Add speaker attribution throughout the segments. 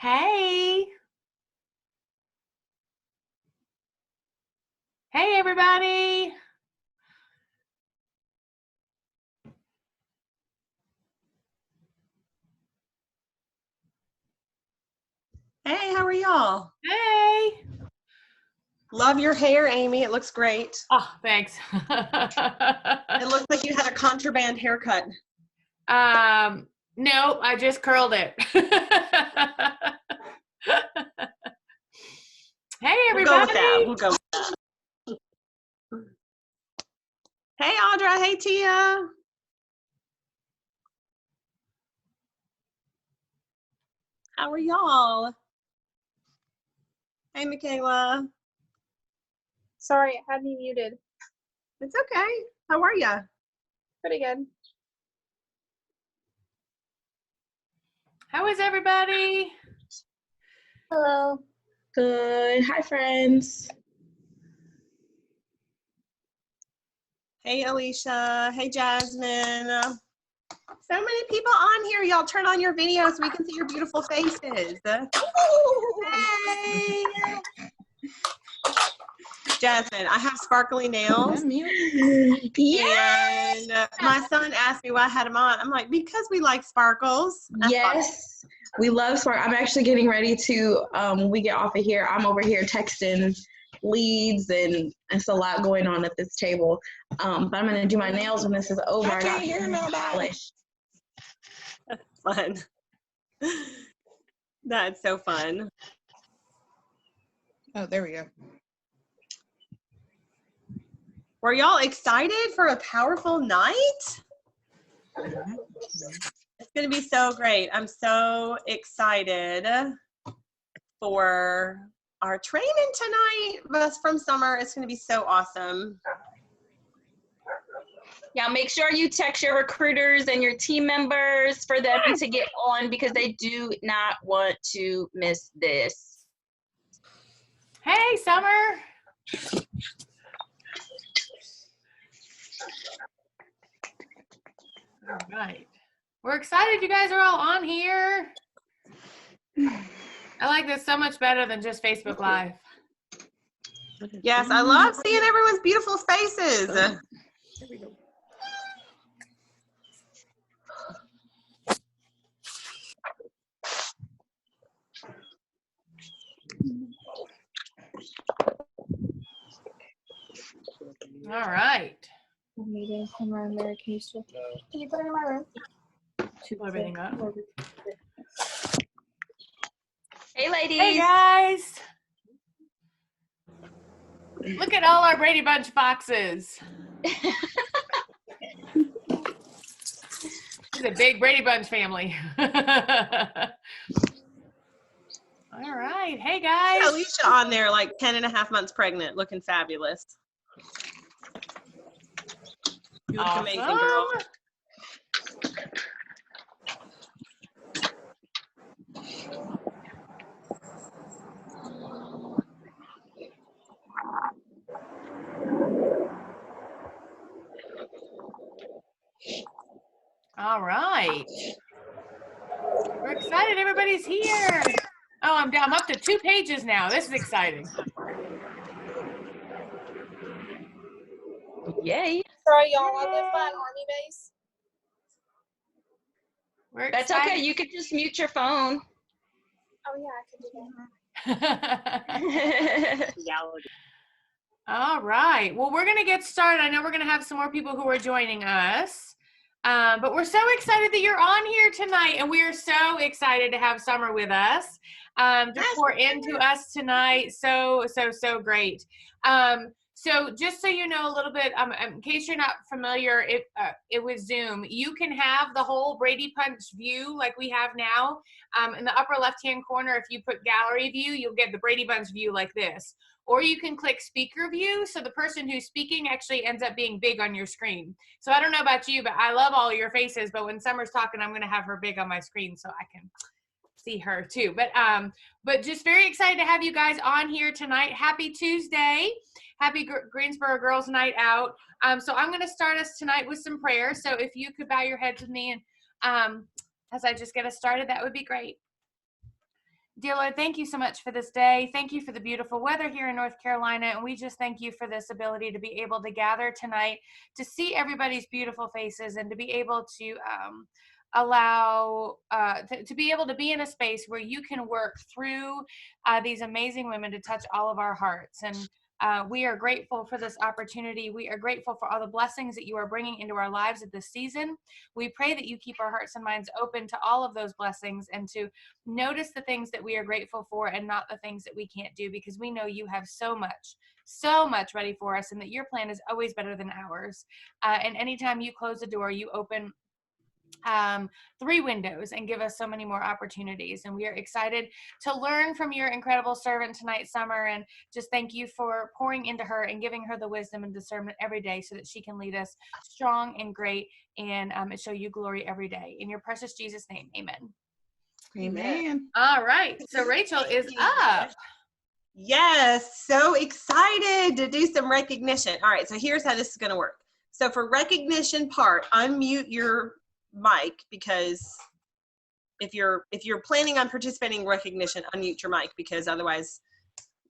Speaker 1: Hey. Hey, everybody.
Speaker 2: Hey, how are y'all?
Speaker 1: Hey.
Speaker 2: Love your hair, Amy. It looks great.
Speaker 1: Oh, thanks.
Speaker 2: It looks like you had a contraband haircut.
Speaker 1: No, I just curled it. Hey,
Speaker 2: We'll go with that.
Speaker 1: everybody.
Speaker 2: We'll go with that. Hey, Audra. Hey, Tia. How are y'all? Hey, Michaela.
Speaker 3: Sorry, it had me muted.
Speaker 2: It's okay. How are ya?
Speaker 3: Pretty good.
Speaker 1: How is everybody?
Speaker 3: Hello.
Speaker 4: Good. Hi, friends.
Speaker 2: Hey, Alicia. Hey, Jasmine. So many people on here. Y'all turn on your video so we can see your beautiful faces. Hey. Jasmine, I have sparkly nails.
Speaker 4: Yes.
Speaker 2: And my son asked me why I had them on. I'm like, because we like sparkles.
Speaker 4: Yes. We love spark. I'm actually getting ready to, when we get off of here, I'm over here texting leads, and it's a lot going on at this table. But I'm going to do my nails when this is over. I can't hear no polish.
Speaker 2: That's fun. That's so fun.
Speaker 5: Oh, there we go.
Speaker 2: Were y'all excited for a powerful night? It's going to be so great. I'm so excited for our training tonight from Summer. It's going to be so awesome.
Speaker 6: Yeah, make sure you text your recruiters and your team members for them to get on, because they do not want to miss this.
Speaker 1: Hey, Summer. All right. We're excited you guys are all on here. I like this so much better than just Facebook Live.
Speaker 2: Yes, I love seeing everyone's beautiful faces.
Speaker 5: Here we go.
Speaker 1: All right.
Speaker 3: Meeting somewhere in there. Can you put it in my room?
Speaker 1: Pull everything up.
Speaker 6: Hey, ladies.
Speaker 1: Hey, guys. Look at all our Brady Bunch boxes. It's a big Brady Bunch family. All right. Hey, guys.
Speaker 2: Alicia on there, like 10 and a half months pregnant, looking fabulous. You look amazing, girl.
Speaker 1: All right. We're excited. Everybody's here. Oh, I'm up to 2 pages now. This is exciting.
Speaker 6: Yay.
Speaker 3: Sorry, y'all. I live by an army base.
Speaker 1: We're
Speaker 6: That's
Speaker 1: excited.
Speaker 6: okay. You could just mute your phone.
Speaker 3: Oh, yeah, I could do that.
Speaker 1: All right. Well, we're going to get started. I know we're going to have some more people who are joining us. But we're so excited that you're on here tonight, and we are so excited to have Summer with us to pour into us tonight. So great. So just so you know a little bit, in case you're not familiar, it was Zoom. You can have the whole Brady Bunch view like we have now. In the upper left-hand corner, if you put gallery view, you'll get the Brady Bunch view like this. Or you can click speaker view, so the person who's speaking actually ends up being big on your screen. So I don't know about you, but I love all your faces, but when Summer's talking, I'm going to have her big on my screen so I can see her too. But just very excited to have you guys on here tonight. Happy Tuesday. Happy Greensboro Girls Night Out. So I'm going to start us tonight with some prayer. So if you could bow your heads with me, and as I just get us started, that would be great. Dear Lord, thank you so much for this day. Thank you for the beautiful weather here in North Carolina. And we just thank you for this ability to be able to gather tonight, to see everybody's beautiful faces, and to be able to to be able to be in a space where you can work through these amazing women to touch all of our hearts. And we are grateful for this opportunity. We are grateful for all the blessings that you are bringing into our lives at this season. We pray that you keep our hearts and minds open to all of those blessings, and to notice the things that we are grateful for and not the things that we can't do, because we know you have so much ready for us, and that your plan is always better than ours. And anytime you close the door, you open 3 windows and give us so many more opportunities. And we are excited to learn from your incredible servant tonight, Summer, and just thank you for pouring into her and giving her the wisdom and discernment every day so that she can lead us strong and great and show you glory every day. In your precious Jesus' name, amen.
Speaker 2: Amen.
Speaker 1: All right, so Rachel is up.
Speaker 2: Yes, so excited to do some recognition. All right, so here's how this is going to work. So for recognition part, unmute your mic, because if you're planning on participating in recognition, unmute your mic, because otherwise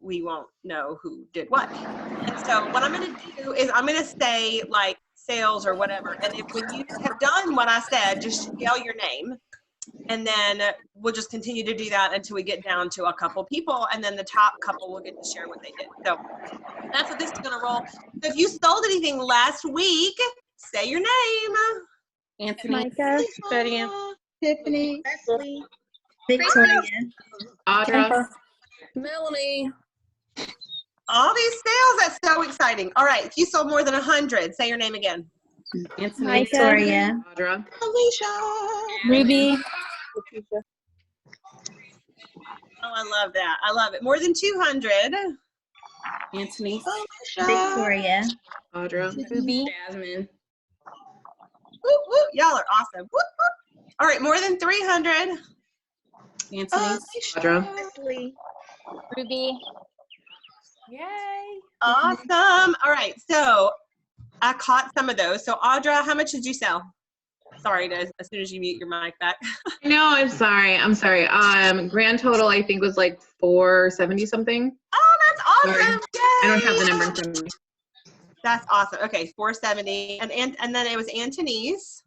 Speaker 2: we won't know who did what. And so what I'm going to do is I'm going to say like sales or whatever, and if when you have done what I said, just yell your name, and then we'll just continue to do that until we get down to a couple people, and then the top couple will get to share what they did. So that's what this is going to roll. So if you sold anything last week, say your name.
Speaker 5: Anthony,
Speaker 3: Micah,
Speaker 5: Tiffany,
Speaker 3: Leslie,
Speaker 5: Victoria,
Speaker 3: Audra,
Speaker 5: Melanie,
Speaker 2: All these sales, that's so exciting. All right, if you sold more than 100, say your name again.
Speaker 5: Anthony,
Speaker 3: Micah,
Speaker 5: Victoria, Audra,
Speaker 2: Alicia.
Speaker 3: Ruby,
Speaker 2: Oh, I love that. I love it. More than 200.
Speaker 5: Anthony,
Speaker 3: Victoria,
Speaker 5: Audra,
Speaker 3: Ruby,
Speaker 5: Jasmine,
Speaker 2: Whoop, whoop. Y'all are awesome. Whoop, whoop. All right, more than 300.
Speaker 5: Anthony, Audra,
Speaker 3: Leslie, Ruby,
Speaker 1: Yay.
Speaker 2: Awesome. All right, so I caught some of those. So Audra, how much did you sell? Sorry, as soon as you mute your mic back.
Speaker 7: No, I'm sorry. Grand total I think was like 470 something.
Speaker 2: Oh, that's awesome.
Speaker 7: Sorry.
Speaker 2: Yay.
Speaker 7: I don't have the number in front of me.
Speaker 2: That's awesome. Okay, 470. And then it was Antoni's.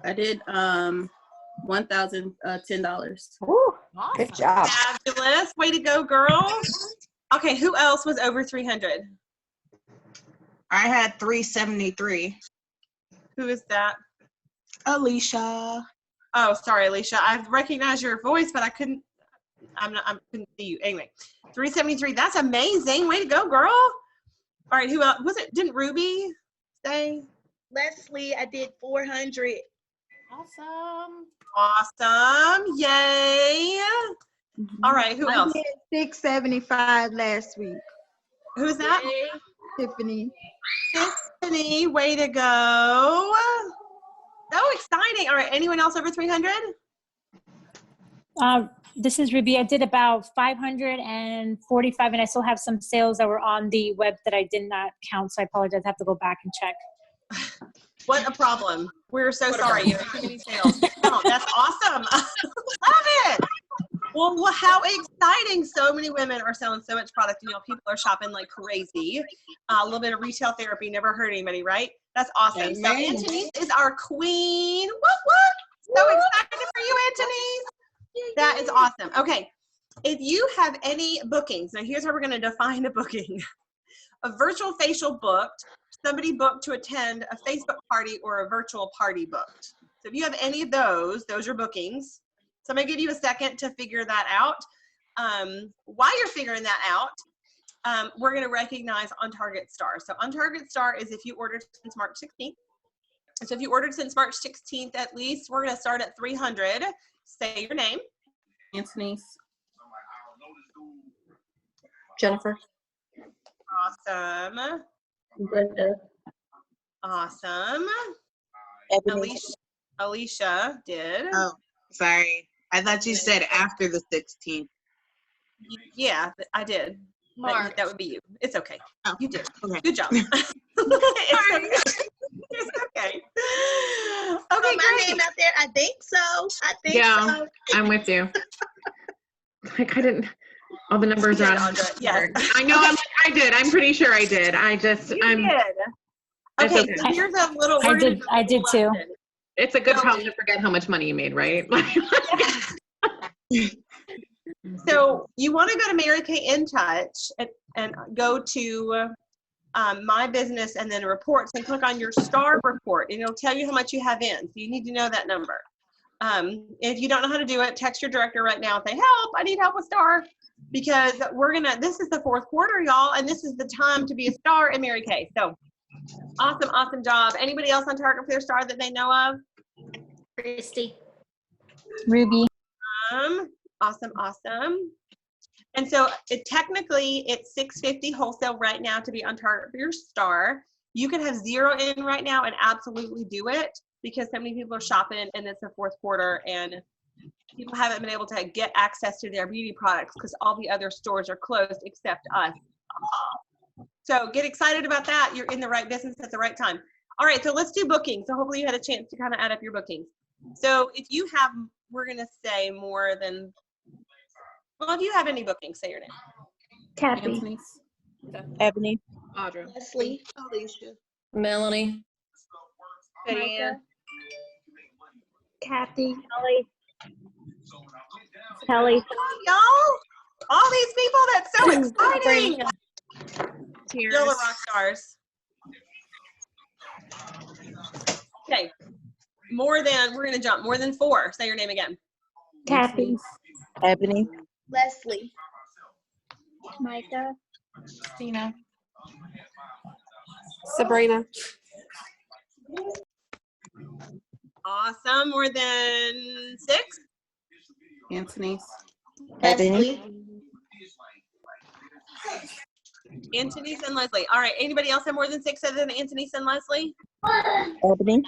Speaker 5: I did $1,010.
Speaker 1: Awesome.
Speaker 8: Good job.
Speaker 2: Fabulous. Way to go, girl. Okay, who else was over 300?
Speaker 9: I had 373.
Speaker 2: Who is that?
Speaker 9: Alicia.
Speaker 2: Oh, sorry, Alicia. I recognize your voice, but I couldn't see you. Anyway, 373. That's amazing. Way to go, girl. All right, who else? Didn't Ruby say?
Speaker 9: Leslie, I did 400.
Speaker 1: Awesome.
Speaker 2: Awesome. Yay. All right, who else?
Speaker 8: I did 675 last week.
Speaker 2: Who's that?
Speaker 8: Tiffany.
Speaker 2: Tiffany, way to go. So exciting. All right, anyone else over 300?
Speaker 10: This is Ruby. I did about 545, and I still have some sales that were on the web that I did not count, so I apologize. I have to go back and check.
Speaker 2: What a problem. We're so sorry. You have too many sales. No, that's awesome. Love it. Well, how exciting. So many women are selling so much product. You know, people are shopping like crazy. A little bit of retail therapy. Never hurt anybody, right? That's awesome.
Speaker 9: Amen.
Speaker 2: So Antoni's is our queen. What? So excited for you, Antoni's. That is awesome. Okay. If you have any bookings, now here's how we're going to define a booking. A virtual facial booked, somebody booked to attend a Facebook party, or a virtual party booked. So if you have any of those are bookings. So I'm going to give you a second to figure that out. While you're figuring that out, we're going to recognize On Target Star. So On Target Star is if you ordered since March 16th. So if you ordered since March 16th at least, we're going to start at 300. Say your name.
Speaker 5: Anthony's, Jennifer,
Speaker 2: Awesome.
Speaker 5: Brenda,
Speaker 2: Awesome. Alicia did.
Speaker 9: Oh, sorry. I thought you said after the 16th.
Speaker 2: Yeah, I did.
Speaker 1: Mark.
Speaker 2: That would be you. It's okay.
Speaker 9: Oh,
Speaker 2: You did.
Speaker 9: okay.
Speaker 2: Good job. It's okay. It's okay. Okay,
Speaker 9: My
Speaker 2: great.
Speaker 9: name out there? I think so.
Speaker 7: Yeah, I'm with you. like, I didn't, all the numbers
Speaker 2: You
Speaker 7: are
Speaker 2: did,
Speaker 7: on.
Speaker 2: Audra. Yes.
Speaker 7: I know, I'm like, I did. I'm pretty sure I did.
Speaker 2: You
Speaker 7: It's
Speaker 2: Okay,
Speaker 7: okay.
Speaker 2: so here's a little.
Speaker 10: I
Speaker 2: we're gonna
Speaker 10: did-
Speaker 2: do
Speaker 10: I
Speaker 2: a
Speaker 10: did too.
Speaker 2: lesson.
Speaker 7: It's a good
Speaker 2: So-
Speaker 7: problem to forget how much money you made, right?
Speaker 2: So you want to go to Mary Kay In Touch and go to My Business and then reports and click on your star report and it'll tell you how much you have in. So you need to know that number. If you don't know how to do it, text your director right now and say, help, I need help with star. Because this is the 4th quarter, y'all, and this is the time to be a star in Mary Kay. So awesome job. Anybody else on target for their star that they know of?
Speaker 11: Christy.
Speaker 10: Ruby.
Speaker 2: Awesome. And so technically it's $650 wholesale right now to be on target for your star. You can have 0 in right now and absolutely do it because so many people are shopping and it's the 4th quarter and people haven't been able to get access to their beauty products because all the other stores are closed except us. So get excited about that. You're in the right business at the right time. All right, so let's do bookings. So hopefully you had a chance to kind of add up your bookings. So if you have, we're going to say more than, well, if you have any bookings, say your name.
Speaker 3: Kathy.
Speaker 5: Anthony's.
Speaker 3: Ebony.
Speaker 7: Audra.
Speaker 3: Leslie.
Speaker 9: Alicia.
Speaker 11: Melanie.
Speaker 3: Micah. Kathy. Kelly.
Speaker 2: Y'all, all these people, that's so exciting. Y'all are rock stars. Okay, we're gonna jump more than 4. Say your name again.
Speaker 3: Kathy.
Speaker 8: Ebony.
Speaker 3: Leslie. Micah.
Speaker 10: Tina.
Speaker 11: Sabrina.
Speaker 2: Awesome, more than 6.
Speaker 5: Anthony's.
Speaker 8: Ebony.
Speaker 2: Anthony's and Leslie. All right, anybody else have more than 6 other than Anthony's and Leslie?
Speaker 8: Ebony.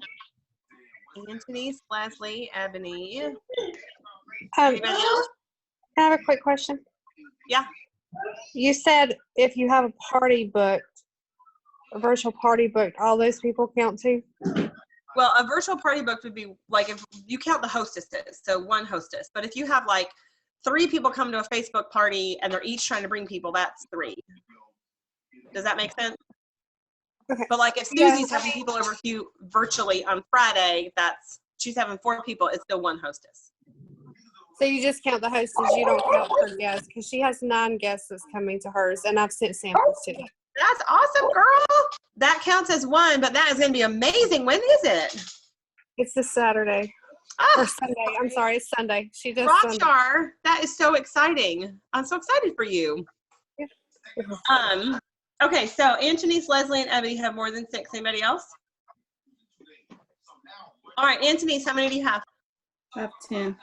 Speaker 2: Anthony's, Leslie, Ebony.
Speaker 11: Um,
Speaker 2: Anybody else?
Speaker 11: I have a quick question.
Speaker 2: Yeah.
Speaker 11: You said if you have a party booked, a virtual party booked, all those people count too?
Speaker 2: Well, a virtual party book would be like if you count the hostesses, so 1 hostess. But if you have like 3 people come to a Facebook party and they're each trying to bring people, that's 3. Does that make sense?
Speaker 11: Okay.
Speaker 2: But like if Susie's having people over to you virtually on Friday, she's having 4 people, it's still 1 hostess.
Speaker 11: So you just count the hostess, you don't count her guests, because she has 9 guests that's coming to hers, and I've sent samples to them.
Speaker 2: That's awesome, girl. That counts as 1, but that is going to be amazing. When is it?
Speaker 11: It's this Saturday.
Speaker 2: Oh,
Speaker 11: Or Sunday. I'm sorry, it's Sunday. She does Sunday.
Speaker 2: Rockstar. That is so exciting. I'm so excited for you. Okay, so Anthony's, Leslie, and Ebony have more than 6. Anybody else? All right, Anthony's, how many do you have?
Speaker 5: I have 10.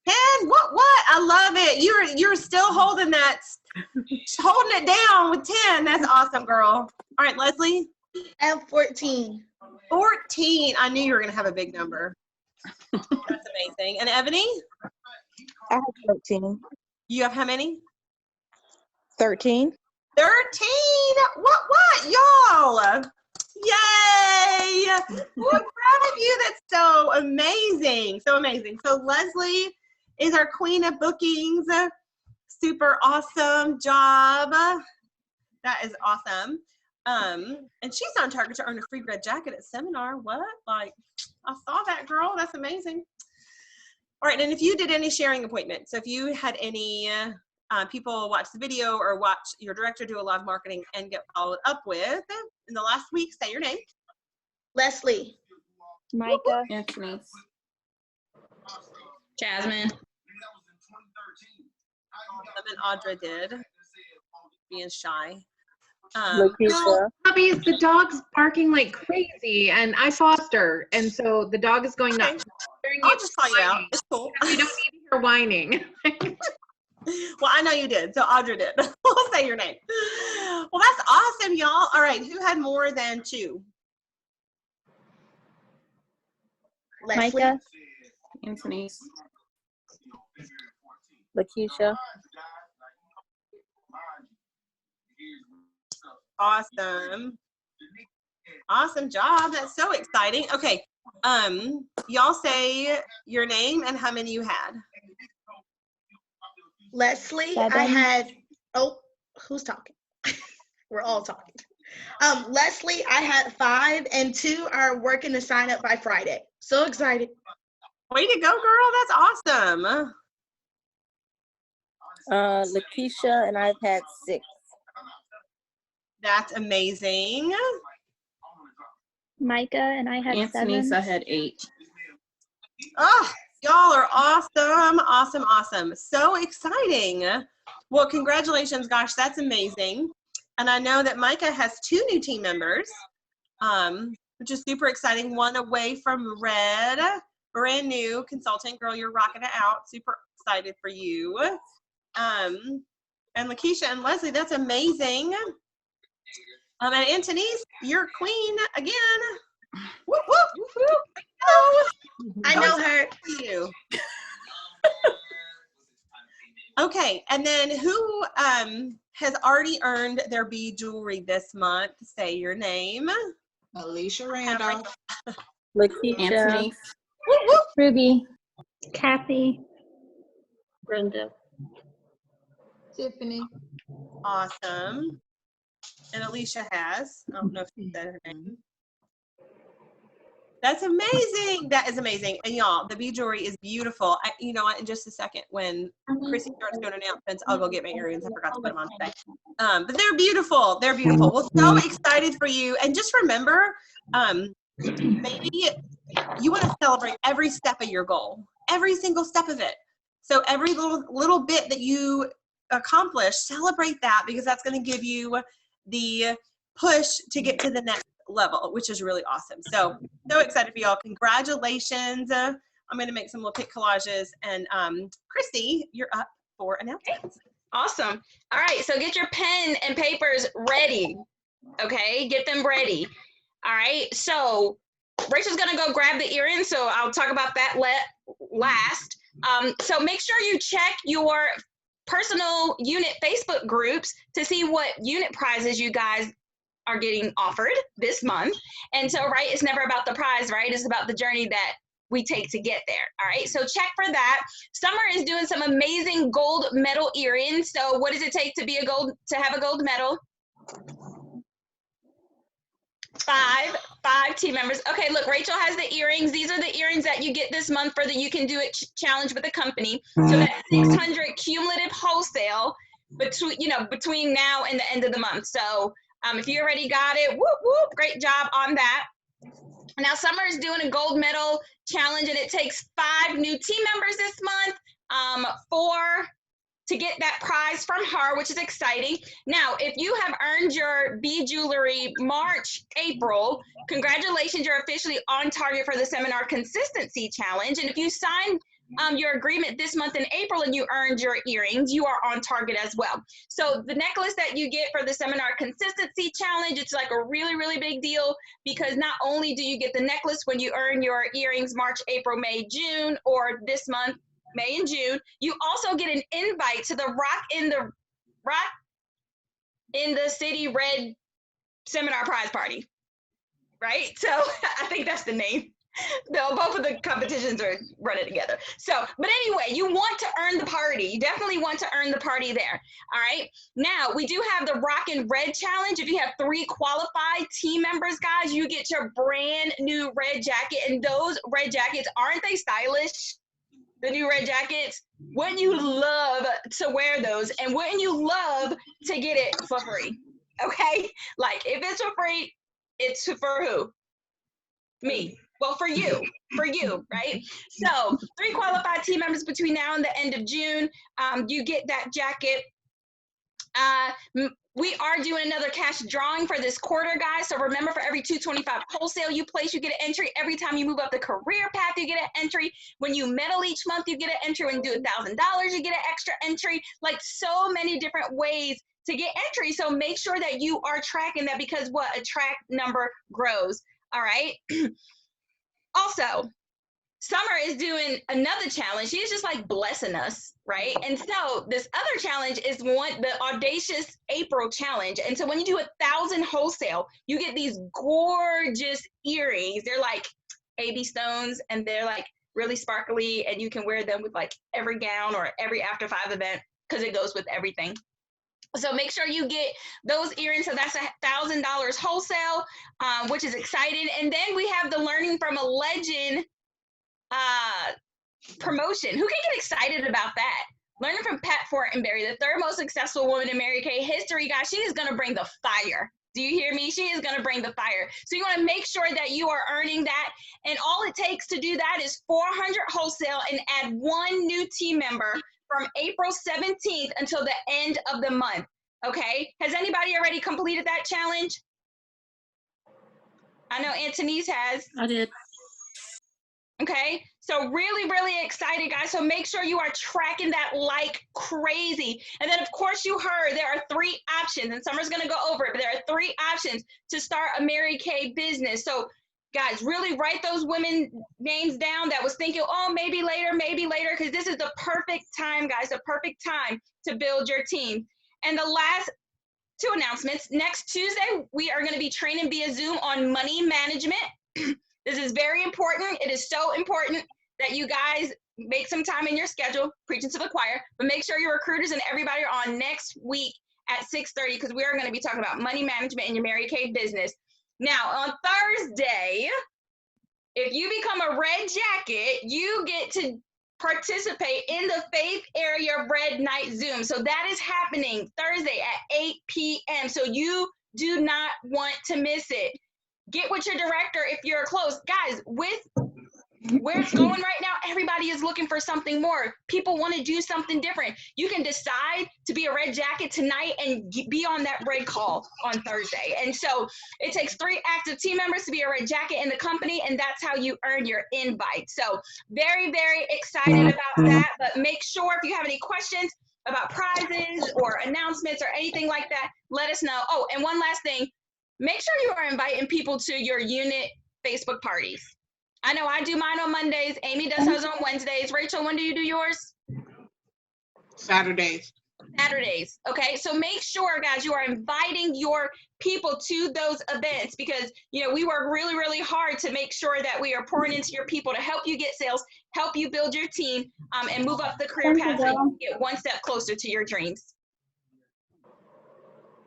Speaker 2: 10? What? I love it. You're still holding it down with 10. That's awesome, girl. All right, Leslie.
Speaker 3: I have 14.
Speaker 2: 14. I knew you were going to have a big number. That's amazing. And Ebony?
Speaker 8: I have 13.
Speaker 2: You have how many?
Speaker 8: 13.
Speaker 2: 13. What, y'all? Yay! We're proud of you. That's so amazing. So amazing. So Leslie is our queen of bookings. Super awesome job. That is awesome. And she's on target to earn a free red jacket at seminar. What? Like, I saw that, girl. That's amazing. All right, and if you did any sharing appointments, so if you had any people watch the video or watch your director do a live marketing and get followed up with in the last week, say your name.
Speaker 3: Leslie.
Speaker 10: Micah.
Speaker 5: Anthony's.
Speaker 4: Jasmine.
Speaker 2: And Audra did. Being shy.
Speaker 8: Lakeisha.
Speaker 7: Puppies, the dog's barking like crazy, and I foster, and so the dog is going nuts.
Speaker 2: I'll just call you out. It's cool.
Speaker 7: You don't need to hear whining.
Speaker 2: Well, I know you did, so Audra did. We'll say your name. Well, that's awesome, y'all. All right, who had more than 2?
Speaker 3: Leslie.
Speaker 10: Micah.
Speaker 5: Anthony's.
Speaker 8: Lakeisha.
Speaker 2: Awesome. Awesome job. That's so exciting. Okay. Y'all say your name and how many you had.
Speaker 12: Leslie, I
Speaker 10: 7.
Speaker 12: had, oh, who's talking? We're all talking. Leslie, I had 5, and 2 are working to sign up by Friday. So excited.
Speaker 2: Way to go, girl. That's awesome.
Speaker 8: Lakeisha, and I've had 6.
Speaker 2: That's amazing.
Speaker 3: Micah, and I had
Speaker 5: Anthony's,
Speaker 3: 7.
Speaker 5: I had 8.
Speaker 2: Oh, y'all are awesome, awesome, awesome. So exciting. Well, congratulations. Gosh, that's amazing. And I know that Micah has 2 new team members, which is super exciting. One away from Red, brand new consultant. Girl, you're rocking it out. Super excited for you. And Lakeisha and Leslie, that's amazing. And Antonise, you're queen again. Whoop, whoop, whoop, whoop. Oh,
Speaker 12: I know her.
Speaker 2: you. Okay, and then who has already earned their bead jewelry this month? Say your name.
Speaker 9: Alicia Randolph.
Speaker 8: Lakeisha.
Speaker 5: Anthony.
Speaker 2: Whoop, whoop.
Speaker 10: Ruby.
Speaker 3: Kathy.
Speaker 8: Brenda.
Speaker 13: Tiffany.
Speaker 2: Awesome. And Alicia has. I don't know if she said her name. That's amazing. That is amazing. And y'all, the bead jewelry is beautiful. You know what? In just a second, when Chrissy starts doing announcements, I'll go get my earrings. I forgot to put them on today. But they're beautiful. They're beautiful. Well, so excited for you. And just remember, maybe you want to celebrate every step of your goal, every single step of it. So every little bit that you accomplish, celebrate that, because that's going to give you the push to get to the next level, which is really awesome. So excited for y'all. Congratulations. I'm going to make some little pic collages. And Christy, you're up for announcements.
Speaker 6: Awesome. All right, so get your pen and papers ready. Okay, get them ready. All right, so Rachel's gonna go grab the earrings, so I'll talk about that last. So make sure you check your personal unit Facebook groups to see what unit prizes you guys are getting offered this month. And so, right, it's never about the prize, right? It's about the journey that we take to get there. All right, so check for that. Summer is doing some amazing gold medal earrings. So what does it take to have a gold medal? 5 team members. Okay, look, Rachel has the earrings. These are the earrings that you get this month for the You Can Do It challenge with the company. So that's 600 cumulative wholesale between now and the end of the month. So if you already got it, whoop, whoop, great job on that. Now, Summer is doing a gold medal challenge, and it takes 5 new team members this month to get that prize from her, which is exciting. Now, if you have earned your bead jewelry March, April, congratulations, you're officially on target for the Seminar Consistency Challenge. And if you sign your agreement this month in April and you earned your earrings, you are on target as well. So the necklace that you get for the Seminar Consistency Challenge, it's like a really, really big deal, because not only do you get the necklace when you earn your earrings March, April, May, June, or this month, May and June, you also get an invite to the Rock in the City Red Seminar Prize Party, right? So I think that's the name. No, both of the competitions are running together. So, but anyway, you want to earn the party. You definitely want to earn the party there. All right. Now, we do have the Rock in Red Challenge. If you have 3 qualified team members, guys, you get your brand new red jacket. And those red jackets, aren't they stylish? The new red jackets. Wouldn't you love to wear those? And wouldn't you love to get it for free? Okay. Like, if it's for free, it's for who? Me. Well, for you, right? So 3 qualified team members between now and the end of June, you get that jacket. We are doing another cash drawing for this quarter, guys. So remember, for every $225 wholesale you place, you get an entry. Every time you move up the career path, you get an entry. When you medal each month, you get an entry. When you do $1,000, you get an extra entry. Like, so many different ways to get entry. So make sure that you are tracking that, because what? A track number grows. All right. Also, Summer is doing another challenge. She's just like blessing us, right? And so this other challenge is the Audacious April Challenge. And so when you do 1,000 wholesale, you get these gorgeous earrings. They're like AB stones, and they're like really sparkly, and you can wear them with like every gown or every After 5 event because it goes with everything. So make sure you get those earrings. So that's $1,000 wholesale, which is exciting. And then we have the Learning from a Legend promotion. Who can get excited about that? Learning from Pat Fortenberry, the third most successful woman in Mary Kay history, guys. She is going to bring the fire. Do you hear me? She is going to bring the fire. So you want to make sure that you are earning that. And all it takes to do that is 400 wholesale and add 1 new team member from April 17th until the end of the month. Okay. Has anybody already completed that challenge? I know Antonise has.
Speaker 8: I did.
Speaker 6: Okay, so really, really excited, guys. So make sure you are tracking that like crazy. And then, of course, you heard there are 3 options, and Summer's going to go over it, but there are 3 options to start a Mary Kay business. So, guys, really write those women names down that was thinking, oh, maybe later, because this is the perfect time, guys, the perfect time to build your team. And the last 2 announcements. Next Tuesday, we are going to be training via Zoom on money management. This is very important. It is so important that you guys make some time in your schedule, preaching to the choir, but make sure your recruiters and everybody are on next week at 6:30 because we are going to be talking about money management in your Mary Kay business. Now, on Thursday, if you become a red jacket, you get to participate in the Faith Area Red Night Zoom. So that is happening Thursday at 8 p.m. So you do not want to miss it. Get with your director if you're close. Guys, with where it's going right now, everybody is looking for something more. People want to do something different. You can decide to be a red jacket tonight and be on that red call on Thursday. And so it takes 3 active team members to be a red jacket in the company, and that's how you earn your invite. So very, very excited about that. But make sure if you have any questions about prizes or announcements or anything like that, let us know. Oh, and one last thing. Make sure you are inviting people to your unit Facebook parties. I know I do mine on Mondays. Amy does hers on Wednesdays. Rachel, when do you do yours?
Speaker 9: Saturdays.
Speaker 6: Saturdays. Okay. So make sure, guys, you are inviting your people to those events because, you know, we work really, really hard to make sure that we are pouring into your people to help you get sales, help you build your team, and move up the career path so you can get one step closer to your dreams.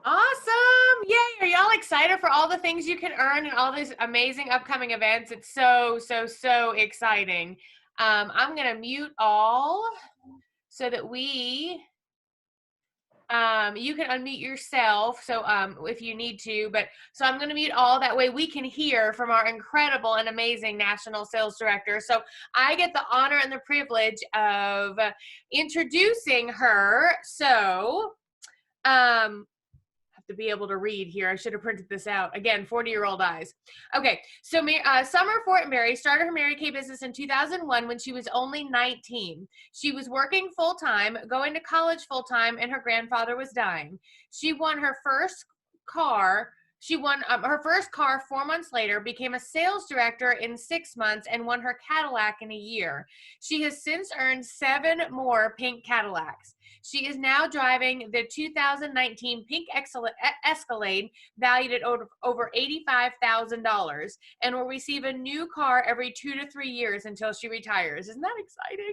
Speaker 1: Awesome. Yay. Are y'all excited for all the things you can earn and all these amazing upcoming events? It's so, so, so exciting. I'm going to mute all so that we, you can unmute yourself. So if you need to, so I'm going to mute all that way we can hear from our incredible and amazing national sales director. So I get the honor and the privilege of introducing her. So, to be able to read here. I should have printed this out. Again, 40-year-old eyes. Okay, so Summer Fortenberry started her Mary Kay business in 2001 when she was only 19. She was working full-time, going to college full-time, and her grandfather was dying. She won her first car. She won her first car 4 months later, became a sales director in 6 months, and won her Cadillac in a year. She has since earned 7 more pink Cadillacs. She is now driving the 2019 pink Escalade, valued at over $85,000, and will receive a new car every 2 to 3 years until she retires. Isn't that exciting?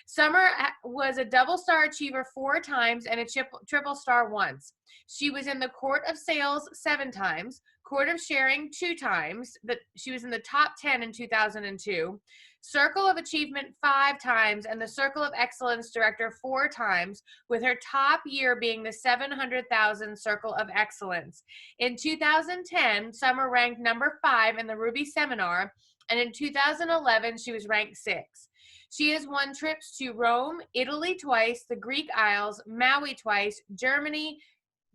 Speaker 1: Summer was a double star achiever 4 times and a triple star once. She was in the Court of Sales 7 times, Court of Sharing 2 times, she was in the top 10 in 2002, Circle of Achievement 5 times, and the Circle of Excellence Director 4 times, with her top year being the 700,000 Circle of Excellence. In 2010, Summer ranked number 5 in the Ruby Seminar, and in 2011, she was ranked 6. She has won trips to Rome, Italy twice, the Greek Isles, Maui twice, Germany,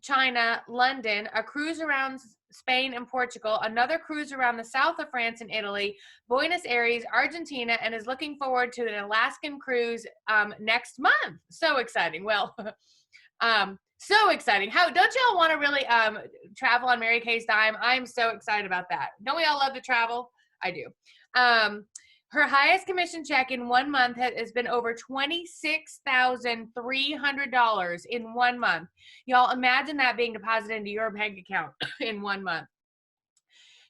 Speaker 1: China, London, a cruise around Spain and Portugal, another cruise around the south of France and Italy, Buenos Aires, Argentina, and is looking forward to an Alaskan cruise next month. So exciting. Well, so exciting. How don't y'all want to really travel on Mary Kay's dime? I'm so excited about that. Don't we all love to travel? I do. Her highest commission check in 1 month has been over $26,300 in 1 month. Y'all imagine that being deposited into your bank account in 1 month.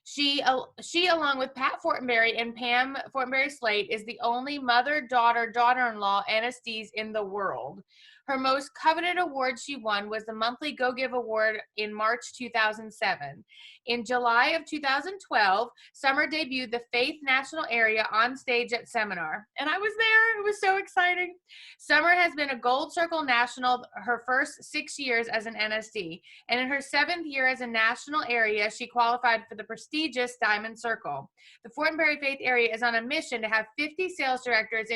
Speaker 1: She, along with Pat Fortenberry and Pam Fortenberry Slate, is the only mother, daughter, daughter-in-law anesthese in the world. Her most coveted award she won was the monthly Go Give Award in March 2007. In July of 2012, Summer debuted the Faith National Area on stage at Seminar, and I was there. It was so exciting. Summer has been a Gold Circle National her first 6 years as an NSD, and in her 7th year as a national area, she qualified for the prestigious Diamond Circle. The Fort Perry Faith area is on a mission to have 50 sales directors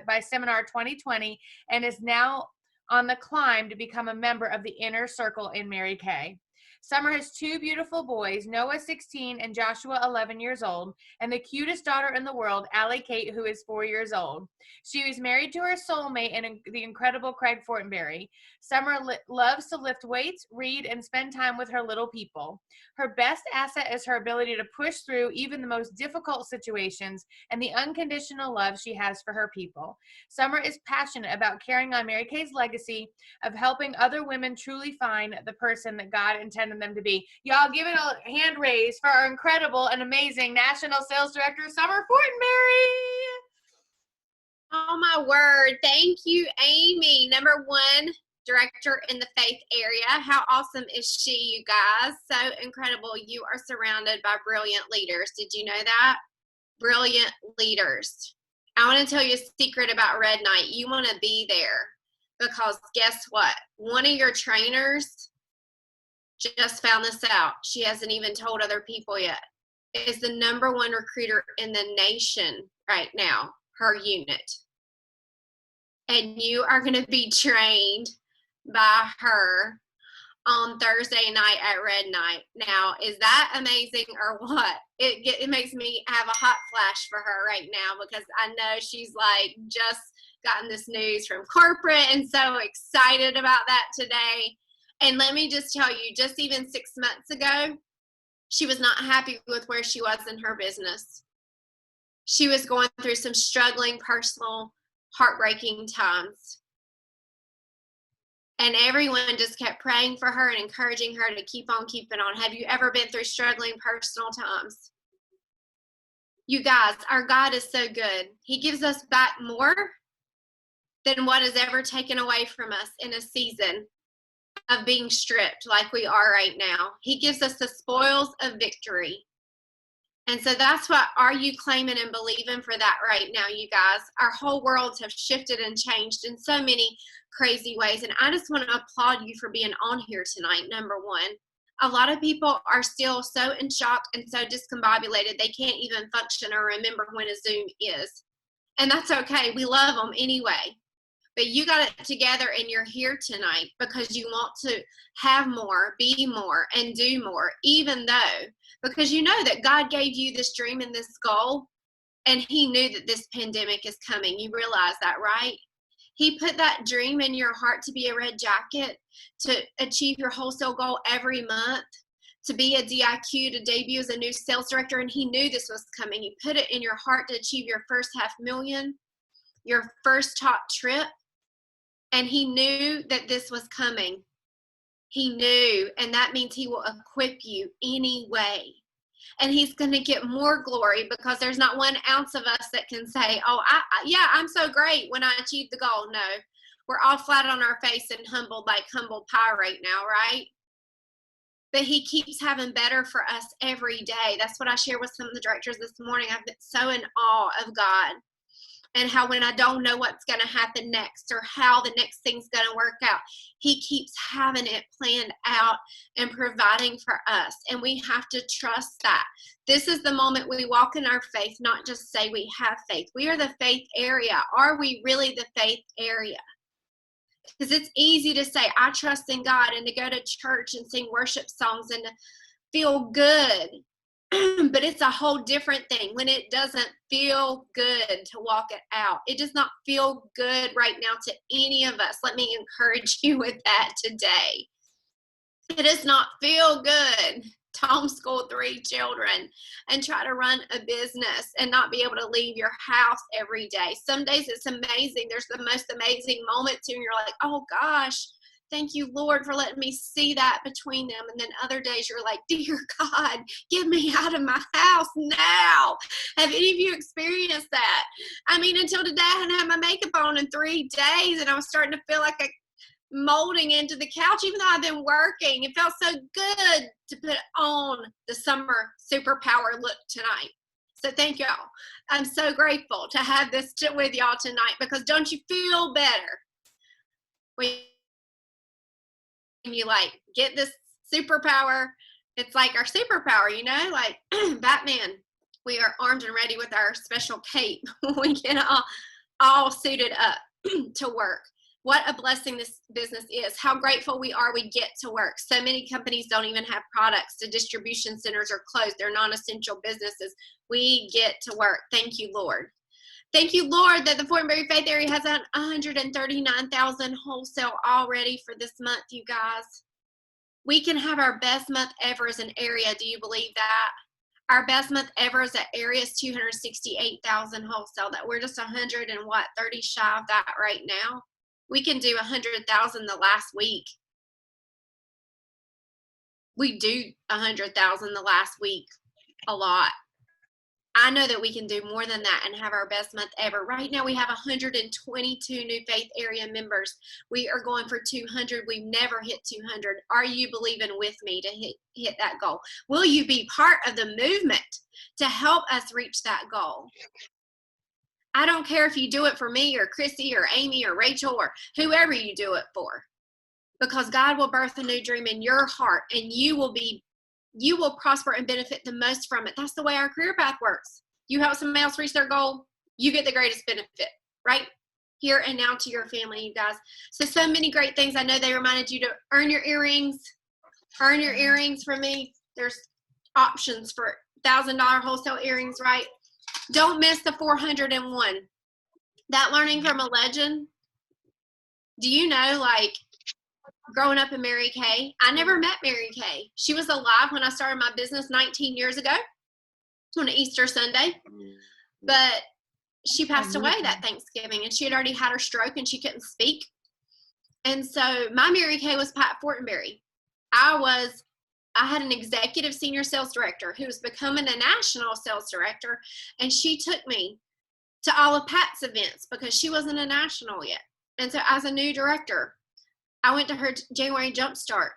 Speaker 1: by Seminar 2020, and is now on the climb to become a member of the Inner Circle in Mary Kay. Summer has 2 beautiful boys, Noah 16 and Joshua 11 years old, and the cutest daughter in the world, Allie Kate, who is 4 years old. She was married to her soulmate and the incredible Craig Fortenberry. Summer loves to lift weights, read, and spend time with her little people. Her best asset is her ability to push through even the most difficult situations and the unconditional love she has for her people. Summer is passionate about carrying on Mary Kay's legacy of helping other women truly find the person that God intended them to be. Y'all give it a hand raise for our incredible and amazing National Sales Director, Summer Fortenberry.
Speaker 13: Oh my word. Thank you, Amy. Number 1 director in the faith area. How awesome is she, you guys? So incredible. You are surrounded by brilliant leaders. Did you know that? Brilliant leaders. I want to tell you a secret about Red Night. You want to be there because guess what? One of your trainers just found this out. She hasn't even told other people yet. Is the number 1 recruiter in the nation right now, her unit. And you are going to be trained by her on Thursday night at Red Night. Now, is that amazing or what? It makes me have a hot flash for her right now because I know she's like just gotten this news from corporate and so excited about that today. And let me just tell you, just even 6 months ago, she was not happy with where she was in her business. She was going through some struggling, personal, heartbreaking times. And everyone just kept praying for her and encouraging her to keep on keeping on. Have you ever been through struggling personal times? You guys, our God is so good. He gives us back more than what is ever taken away from us in a season of being stripped like we are right now. He gives us the spoils of victory. And so that's what, are you claiming and believing for that right now, you guys? Our whole worlds have shifted and changed in so many crazy ways. And I just want to applaud you for being on here tonight, number 1. A lot of people are still so in shock and so discombobulated they can't even function or remember when a Zoom is. And that's okay. We love them anyway. But you got it together and you're here tonight because you want to have more, be more, and do more, even though, because you know that God gave you this dream and this goal, and he knew that this pandemic is coming. You realize that, right? He put that dream in your heart to be a red jacket, to achieve your wholesale goal every month, to be a DIQ, to debut as a new sales director, and he knew this was coming. He put it in your heart to achieve your first $500,000, your first top trip, and he knew that this was coming. He knew, and that means he will equip you anyway. And he's going to get more glory because there's not 1 ounce of us that can say, oh, yeah, I'm so great when I achieved the goal. No, we're all flat on our face and humbled like humble pie right now, right? But he keeps having better for us every day. That's what I shared with some of the directors this morning. I've been so in awe of God. And how when I don't know what's going to happen next or how the next thing's going to work out, he keeps having it planned out and providing for us. And we have to trust that. This is the moment we walk in our faith, not just say we have faith. We are the faith area. Are we really the faith area? Because it's easy to say, I trust in God, and to go to church and sing worship songs and to feel good. But it's a whole different thing when it doesn't feel good to walk it out. It does not feel good right now to any of us. Let me encourage you with that today. It does not feel good to homeschool 3 children and try to run a business and not be able to leave your house every day. Some days it's amazing. There's the most amazing moments and you're like, oh gosh, thank you, Lord, for letting me see that between them. And then other days you're like, dear God, get me out of my house now. Have any of you experienced that? I mean, until today, I hadn't had my makeup on in 3 days, and I was starting to feel like molding into the couch, even though I've been working. It felt so good to put on the summer superpower look tonight. So thank y'all. I'm so grateful to have this with y'all tonight, because don't you feel better when you like get this superpower? It's like our superpower, you know, like Batman. We are armed and ready with our special cape. We get all suited up to work. What a blessing this business is. How grateful we are we get to work. So many companies don't even have products. The distribution centers are closed. They're non-essential businesses. We get to work. Thank you, Lord. Thank you, Lord, that the Fort McMurray Faith area has 139,000 wholesale already for this month, you guys. We can have our best month ever as an area. Do you believe that? Our best month ever as an area is 268,000 wholesale. That we're just 30 shy of that right now. We can do 100,000 the last week. We do 100,000 the last week a lot. I know that we can do more than that and have our best month ever. Right now we have 122 new faith area members. We are going for 200. We've never hit 200. Are you believing with me to hit that goal? Will you be part of the movement to help us reach that goal? I don't care if you do it for me or Chrissy or Amy or Rachel or whoever you do it for, because God will birth a new dream in your heart, and you will prosper and benefit the most from it. That's the way our career path works. You help somebody else reach their goal, you get the greatest benefit, right? Here and now to your family, you guys. So many great things. I know they reminded you to earn your earrings. Earn your earrings from me. There's options for $1,000 wholesale earrings, right? Don't miss the 401. That learning from a legend. Do you know, like, growing up in Mary Kay, I never met Mary Kay. She was alive when I started my business 19 years ago on Easter Sunday, but she passed away that Thanksgiving, and she had already had her stroke and she couldn't speak. And so my Mary Kay was Pat Fortenberry. I had an executive senior sales director who was becoming a national sales director, and she took me to all of Pat's events because she wasn't a national yet. And so as a new director, I went to her January Jumpstart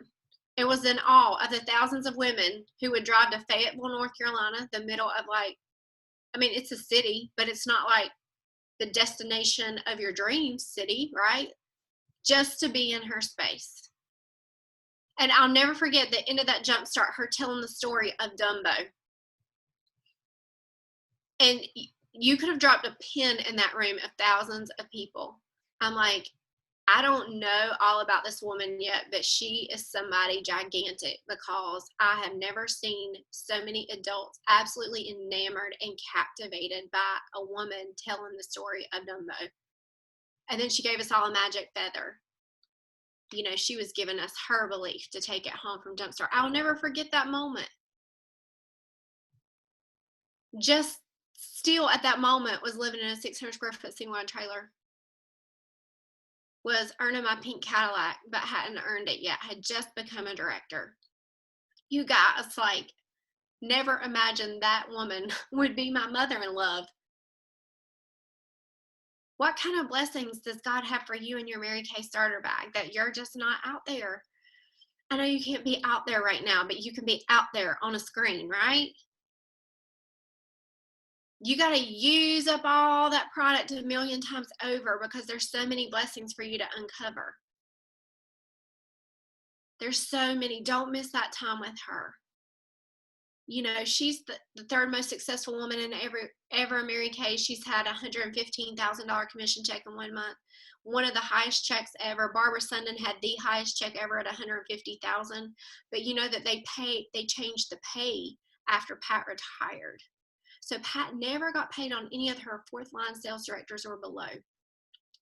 Speaker 13: and was in awe of the thousands of women who would drive to Fayetteville, North Carolina, the middle of it's a city, but it's not like the destination of your dream city, right? Just to be in her space. And I'll never forget the end of that Jumpstart, her telling the story of Dumbo. And you could have dropped a pin in that room of thousands of people. I'm like, I don't know all about this woman yet, but she is somebody gigantic, because I have never seen so many adults absolutely enamored and captivated by a woman telling the story of Dumbo. And then she gave us all a magic feather. You know, she was giving us her belief to take it home from Jumpstart. I'll never forget that moment. Just still at that moment was living in a 600 square foot single wide trailer. Was earning my pink Cadillac, but hadn't earned it yet. Had just become a director. You guys, like, never imagined that woman would be my mother-in-law. What kind of blessings does God have for you in your Mary Kay starter bag that you're just not out there? I know you can't be out there right now, but you can be out there on a screen, right? You got to use up all that product a million times over, because there's so many blessings for you to uncover. There's so many. Don't miss that time with her. You know, she's the third most successful woman in ever Mary Kay. She's had a $115,000 commission check in 1 month. One of the highest checks ever. Barbara Sundin had the highest check ever at $150,000. But you know that they changed the pay after Pat retired. So Pat never got paid on any of her fourth line sales directors or below.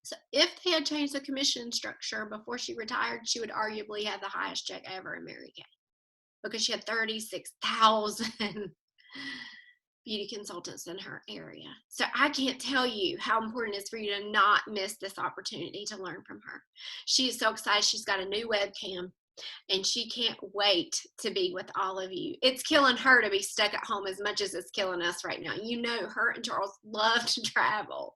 Speaker 13: So if they had changed the commission structure before she retired, she would arguably have the highest check ever in Mary Kay, because she had 36,000 beauty consultants in her area. So I can't tell you how important it is for you to not miss this opportunity to learn from her. She is so excited. She's got a new webcam, and she can't wait to be with all of you. It's killing her to be stuck at home as much as it's killing us right now. You know, her and Charles love to travel.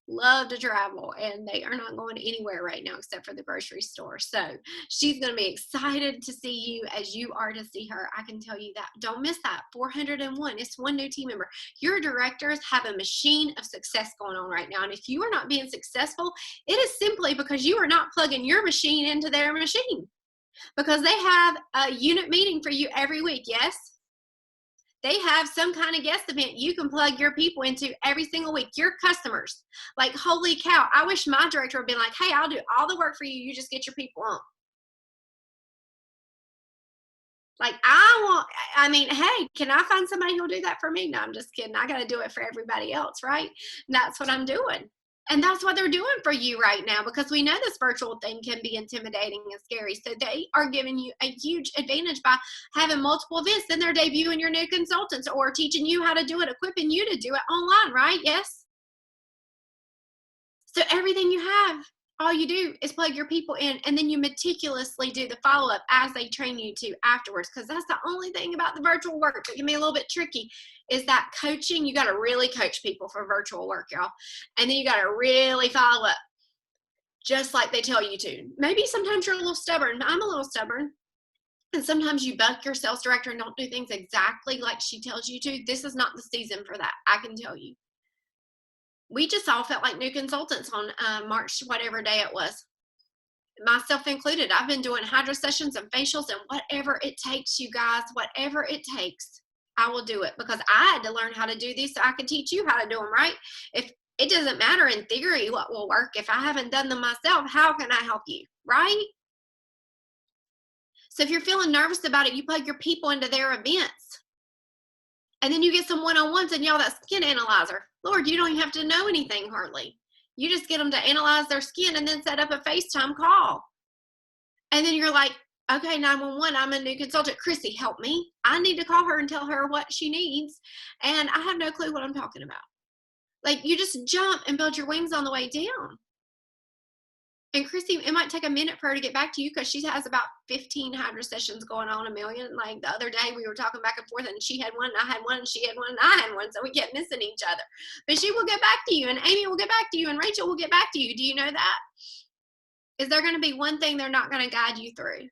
Speaker 13: love to travel, and they are not going anywhere right now except for the grocery store. So she's going to be excited to see you as you are to see her. I can tell you that. Don't miss that. 401. It's one new team member. Your directors have a machine of success going on right now. And if you are not being successful, it is simply because you are not plugging your machine into their machine. Because they have a unit meeting for you every week, yes? They have some kind of guest event you can plug your people into every single week. Your customers, like, holy cow, I wish my director would be like, hey, I'll do all the work for you. You just get your people on. Like, hey, can I find somebody who'll do that for me? No, I'm just kidding. I got to do it for everybody else, right? And that's what I'm doing. And that's what they're doing for you right now, because we know this virtual thing can be intimidating and scary. So they are giving you a huge advantage by having multiple events. Then they're debuting your new consultants or teaching you how to do it, equipping you to do it online, right? Yes. So everything you have, all you do is plug your people in, and then you meticulously do the follow-up as they train you to afterwards, because that's the only thing about the virtual work that can be a little bit tricky is that coaching. You got to really coach people for virtual work, y'all. And then you got to really follow up just like they tell you to. Maybe sometimes you're a little stubborn. I'm a little stubborn. And sometimes you buck your sales director and don't do things exactly like she tells you to. This is not the season for that, I can tell you. We just all felt like new consultants on March, whatever day it was. Myself included. I've been doing hydro sessions and facials and whatever it takes, you guys, whatever it takes, I will do it, because I had to learn how to do these so I could teach you how to do them, right? If it doesn't matter in theory what will work, if I haven't done them myself, how can I help you, right? So if you're feeling nervous about it, you plug your people into their events. And then you get some one-on-ones and y'all, that skin analyzer. Lord, you don't even have to know anything hardly. You just get them to analyze their skin and then set up a FaceTime call. And then you're like, okay, 911, I'm a new consultant. Chrissy, help me. I need to call her and tell her what she needs. And I have no clue what I'm talking about. Like, you just jump and build your wings on the way down. And Chrissy, it might take a minute for her to get back to you because she has about 15 hydro sessions going on, a million. Like the other day we were talking back and forth and she had one, and I had one, and she had one, and I had one. So we kept missing each other. But she will get back to you, and Amy will get back to you, and Rachel will get back to you. Do you know that? Is there going to be one thing they're not going to guide you through?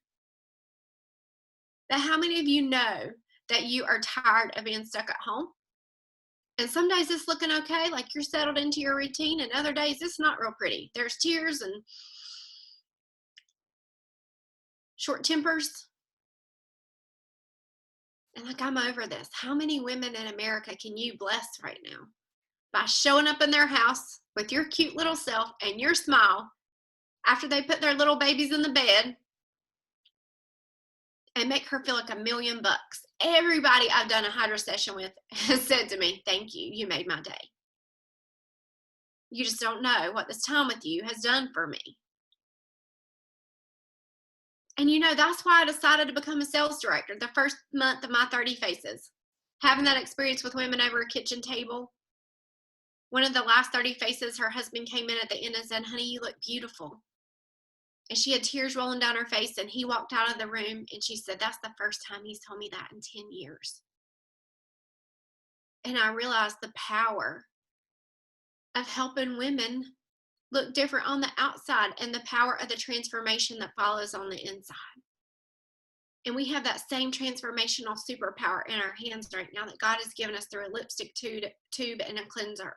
Speaker 13: But how many of you know that you are tired of being stuck at home? And some days it's looking okay, like you're settled into your routine, and other days it's not real pretty. There's tears and short tempers. And like, I'm over this. How many women in America can you bless right now by showing up in their house with your cute little self and your smile after they put their little babies in the bed and make her feel like $1 million? Everybody I've done a hydro session with has said to me, thank you, you made my day. You just don't know what this time with you has done for me. And you know, that's why I decided to become a sales director the first month of my 30 Faces. Having that experience with women over a kitchen table. One of the last 30 Faces, her husband came in at the end and said, honey, you look beautiful. And she had tears rolling down her face, and he walked out of the room and she said, that's the first time he's told me that in 10 years. And I realized the power of helping women look different on the outside and the power of the transformation that follows on the inside. And we have that same transformational superpower in our hands right now that God has given us through a lipstick tube and a cleanser.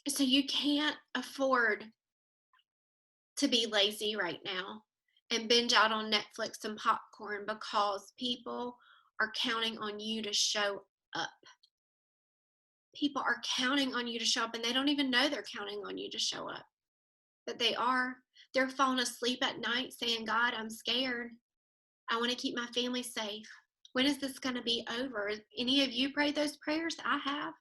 Speaker 13: So you can't afford to be lazy right now and binge out on Netflix and popcorn, because people are counting on you to show up. People are counting on you to show up, and they don't even know they're counting on you to show up. But they are. They're falling asleep at night saying, God, I'm scared. I want to keep my family safe. When is this going to be over? Any of you prayed those prayers? I have.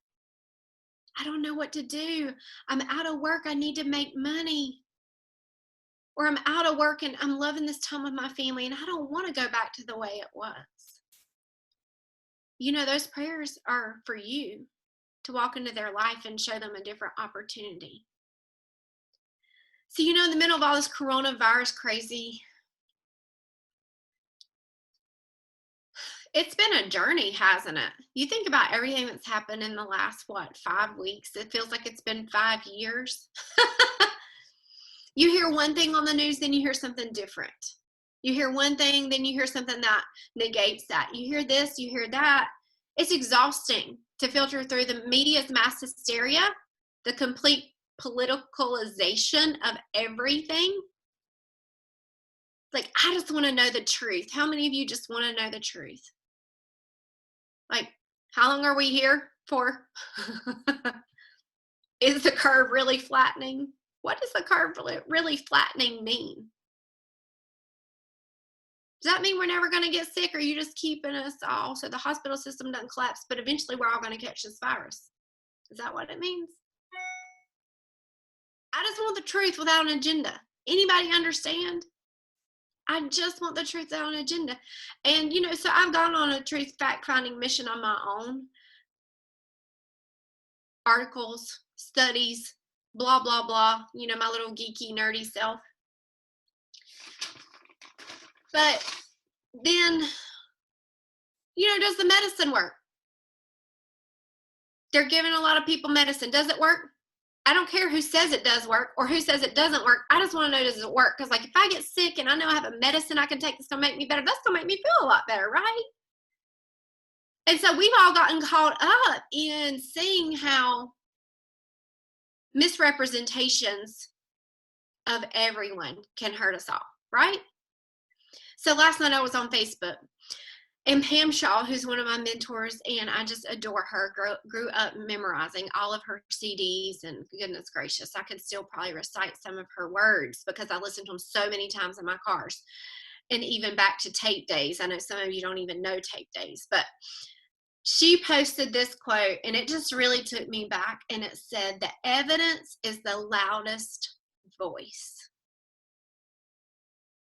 Speaker 13: I don't know what to do. I'm out of work. I need to make money. Or I'm out of work and I'm loving this time with my family and I don't want to go back to the way it was. You know, those prayers are for you to walk into their life and show them a different opportunity. So, you know, in the middle of all this coronavirus crazy, it's been a journey, hasn't it? You think about everything that's happened in the last, 5 weeks? It feels like it's been 5 years. You hear one thing on the news, then you hear something different. You hear one thing, then you hear something that negates that. You hear this, you hear that. It's exhausting to filter through the media's mass hysteria, the complete politicalization of everything. Like, I just want to know the truth. How many of you just want to know the truth? Like, how long are we here for? Is the curve really flattening? What does the curve really flattening mean? Does that mean we're never going to get sick, or are you just keeping us all so the hospital system doesn't collapse, but eventually we're all going to catch this virus? Is that what it means? I just want the truth without an agenda. Anybody understand? I just want the truth without an agenda. And, so I've gone on a truth fact-finding mission on my own. Articles, studies, blah, blah, blah. My little geeky, nerdy self. But then, does the medicine work? They're giving a lot of people medicine. Does it work? I don't care who says it does work or who says it doesn't work. I just want to know, does it work? Because, if I get sick and I know I have a medicine I can take that's going to make me better, that's going to make me feel a lot better, right? And so we've all gotten caught up in seeing how misrepresentations of everyone can hurt us all, right? So last night I was on Facebook, and Pam Shaw, who's one of my mentors, and I just adore her, grew up memorizing all of her CDs, and goodness gracious, I could still probably recite some of her words because I listened to them so many times in my cars, and even back to tape days. I know some of you don't even know tape days, but she posted this quote, and it just really took me back, and it said, "The evidence is the loudest voice."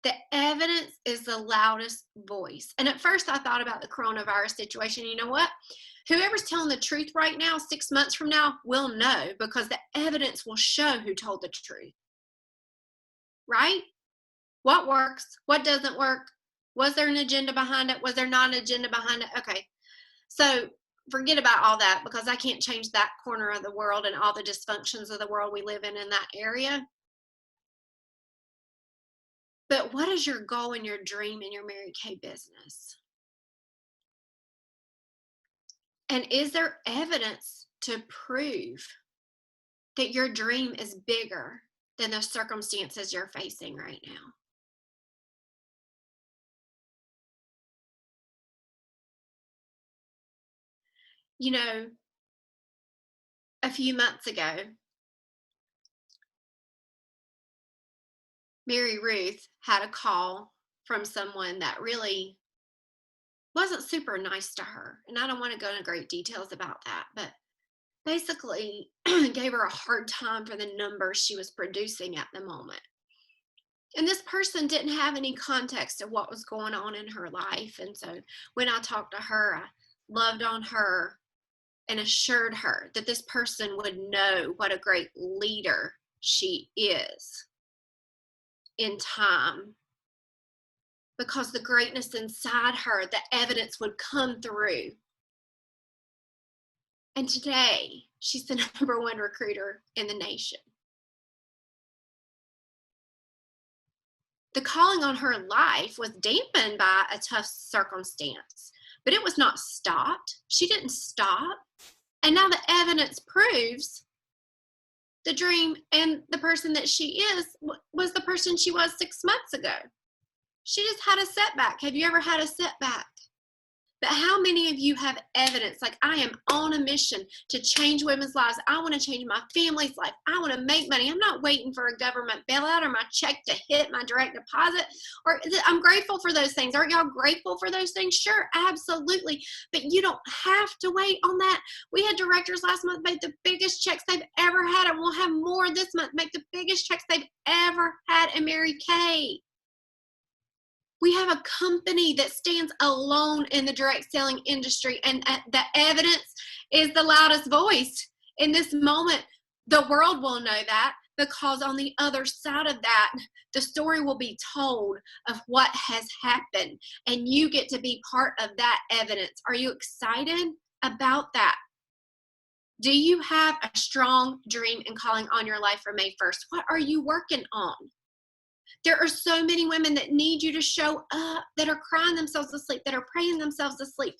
Speaker 13: The evidence is the loudest voice. And at first I thought about the coronavirus situation. You know what? Whoever's telling the truth right now, 6 months from now, will know, because the evidence will show who told the truth. Right? What works? What doesn't work? Was there an agenda behind it? Was there not an agenda behind it? Okay. So forget about all that, because I can't change that corner of the world and all the dysfunctions of the world we live in that area. But what is your goal and your dream in your Mary Kay business? And is there evidence to prove that your dream is bigger than the circumstances you're facing right now? A few months ago, Mary Ruth had a call from someone that really wasn't super nice to her. And I don't want to go into great details about that, but basically gave her a hard time for the numbers she was producing at the moment. And this person didn't have any context of what was going on in her life. And so when I talked to her, I loved on her and assured her that this person would know what a great leader she is in time, because the greatness inside her, the evidence would come through. And today, she's the #1 recruiter in the nation. The calling on her life was dampened by a tough circumstance, but it was not stopped. She didn't stop. And now the evidence proves the dream and the person that she is was the person she was 6 months ago. She just had a setback. Have you ever had a setback? But how many of you have evidence? Like, I am on a mission to change women's lives. I want to change my family's life. I want to make money. I'm not waiting for a government bailout or my check to hit my direct deposit. Or I'm grateful for those things. Aren't y'all grateful for those things? Sure, absolutely. But you don't have to wait on that. We had directors last month make the biggest checks they've ever had, and we'll have more this month make the biggest checks they've ever had in Mary Kay. We have a company that stands alone in the direct selling industry, and the evidence is the loudest voice. In this moment, the world will know that. because on the other side of that, the story will be told of what has happened, and you get to be part of that evidence. Are you excited about that? Do you have a strong dream and calling on your life for May 1st? What are you working on? There are so many women that need you to show up, that are crying themselves to sleep, that are praying themselves to sleep.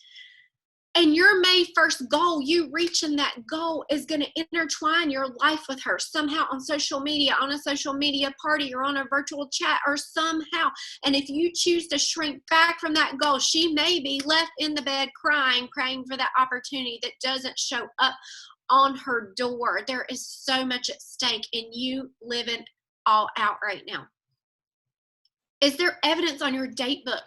Speaker 13: And your May 1st goal, you reaching that goal, is going to intertwine your life with her somehow on social media, on a social media party, or on a virtual chat, or somehow. And if you choose to shrink back from that goal, she may be left in the bed crying, praying for that opportunity that doesn't show up on her door. There is so much at stake, and you living all out right now. Is there evidence on your date book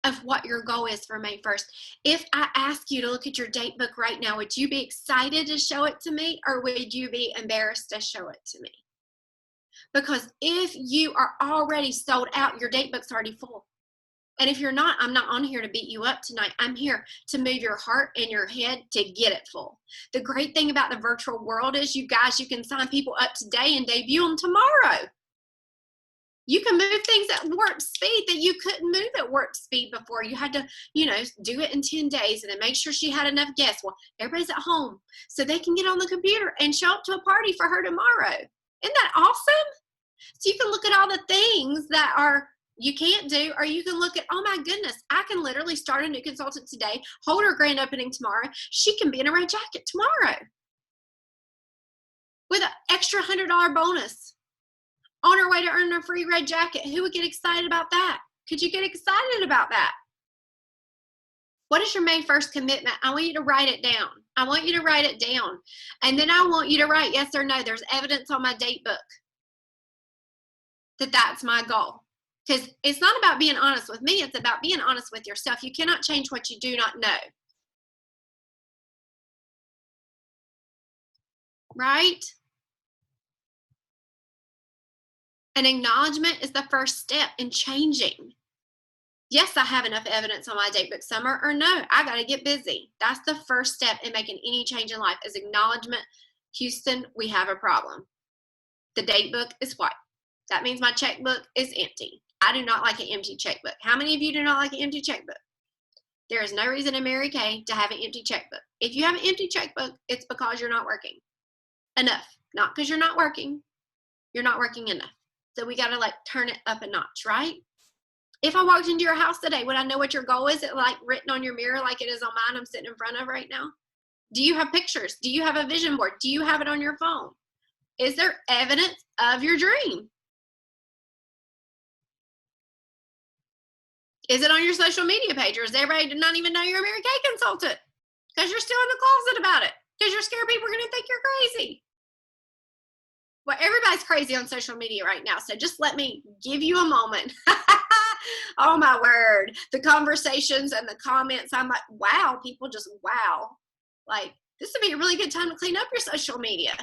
Speaker 13: of what your goal is for May 1st? If I ask you to look at your date book right now, would you be excited to show it to me, or would you be embarrassed to show it to me? Because if you are already sold out, your date book's already full. And if you're not, I'm not on here to beat you up tonight. I'm here to move your heart and your head to get it full. The great thing about the virtual world is, you guys, you can sign people up today and debut them tomorrow. You can move things at warp speed that you couldn't move at warp speed before. You had to, do it in 10 days and then make sure she had enough guests. Well, everybody's at home, so they can get on the computer and show up to a party for her tomorrow. Isn't that awesome? So you can look at all the things that you can't do, or you can look at, oh my goodness, I can literally start a new consultant today, hold her grand opening tomorrow. She can be in a red jacket tomorrow with an extra $100 bonus. On her way to earn a free red jacket. Who would get excited about that? Could you get excited about that? What is your May 1st commitment? I want you to write it down. I want you to write it down. And then I want you to write yes or no. There's evidence on my date book that that's my goal. Because it's not about being honest with me. It's about being honest with yourself. You cannot change what you do not know. Right? An acknowledgement is the first step in changing. Yes, I have enough evidence on my date book, Summer, or no, I got to get busy. That's the first step in making any change in life, is acknowledgement. Houston, we have a problem. The date book is white. That means my checkbook is empty. I do not like an empty checkbook. How many of you do not like an empty checkbook? There is no reason in Mary Kay to have an empty checkbook. If you have an empty checkbook, it's because you're not working enough. Not because you're not working. You're not working enough. So we got to turn it up a notch, right? If I walked into your house today, would I know what your goal is? Is it written on your mirror like it is on mine I'm sitting in front of right now? Do you have pictures? Do you have a vision board? Do you have it on your phone? Is there evidence of your dream? Is it on your social media page, or does everybody not even know you're a Mary Kay consultant? Because you're still in the closet about it. Because you're scared people are going to think you're crazy. Well, everybody's crazy on social media right now, so just let me give you a moment. Oh, my word. The conversations and the comments, I'm like, wow, people just wow. This would be a really good time to clean up your social media.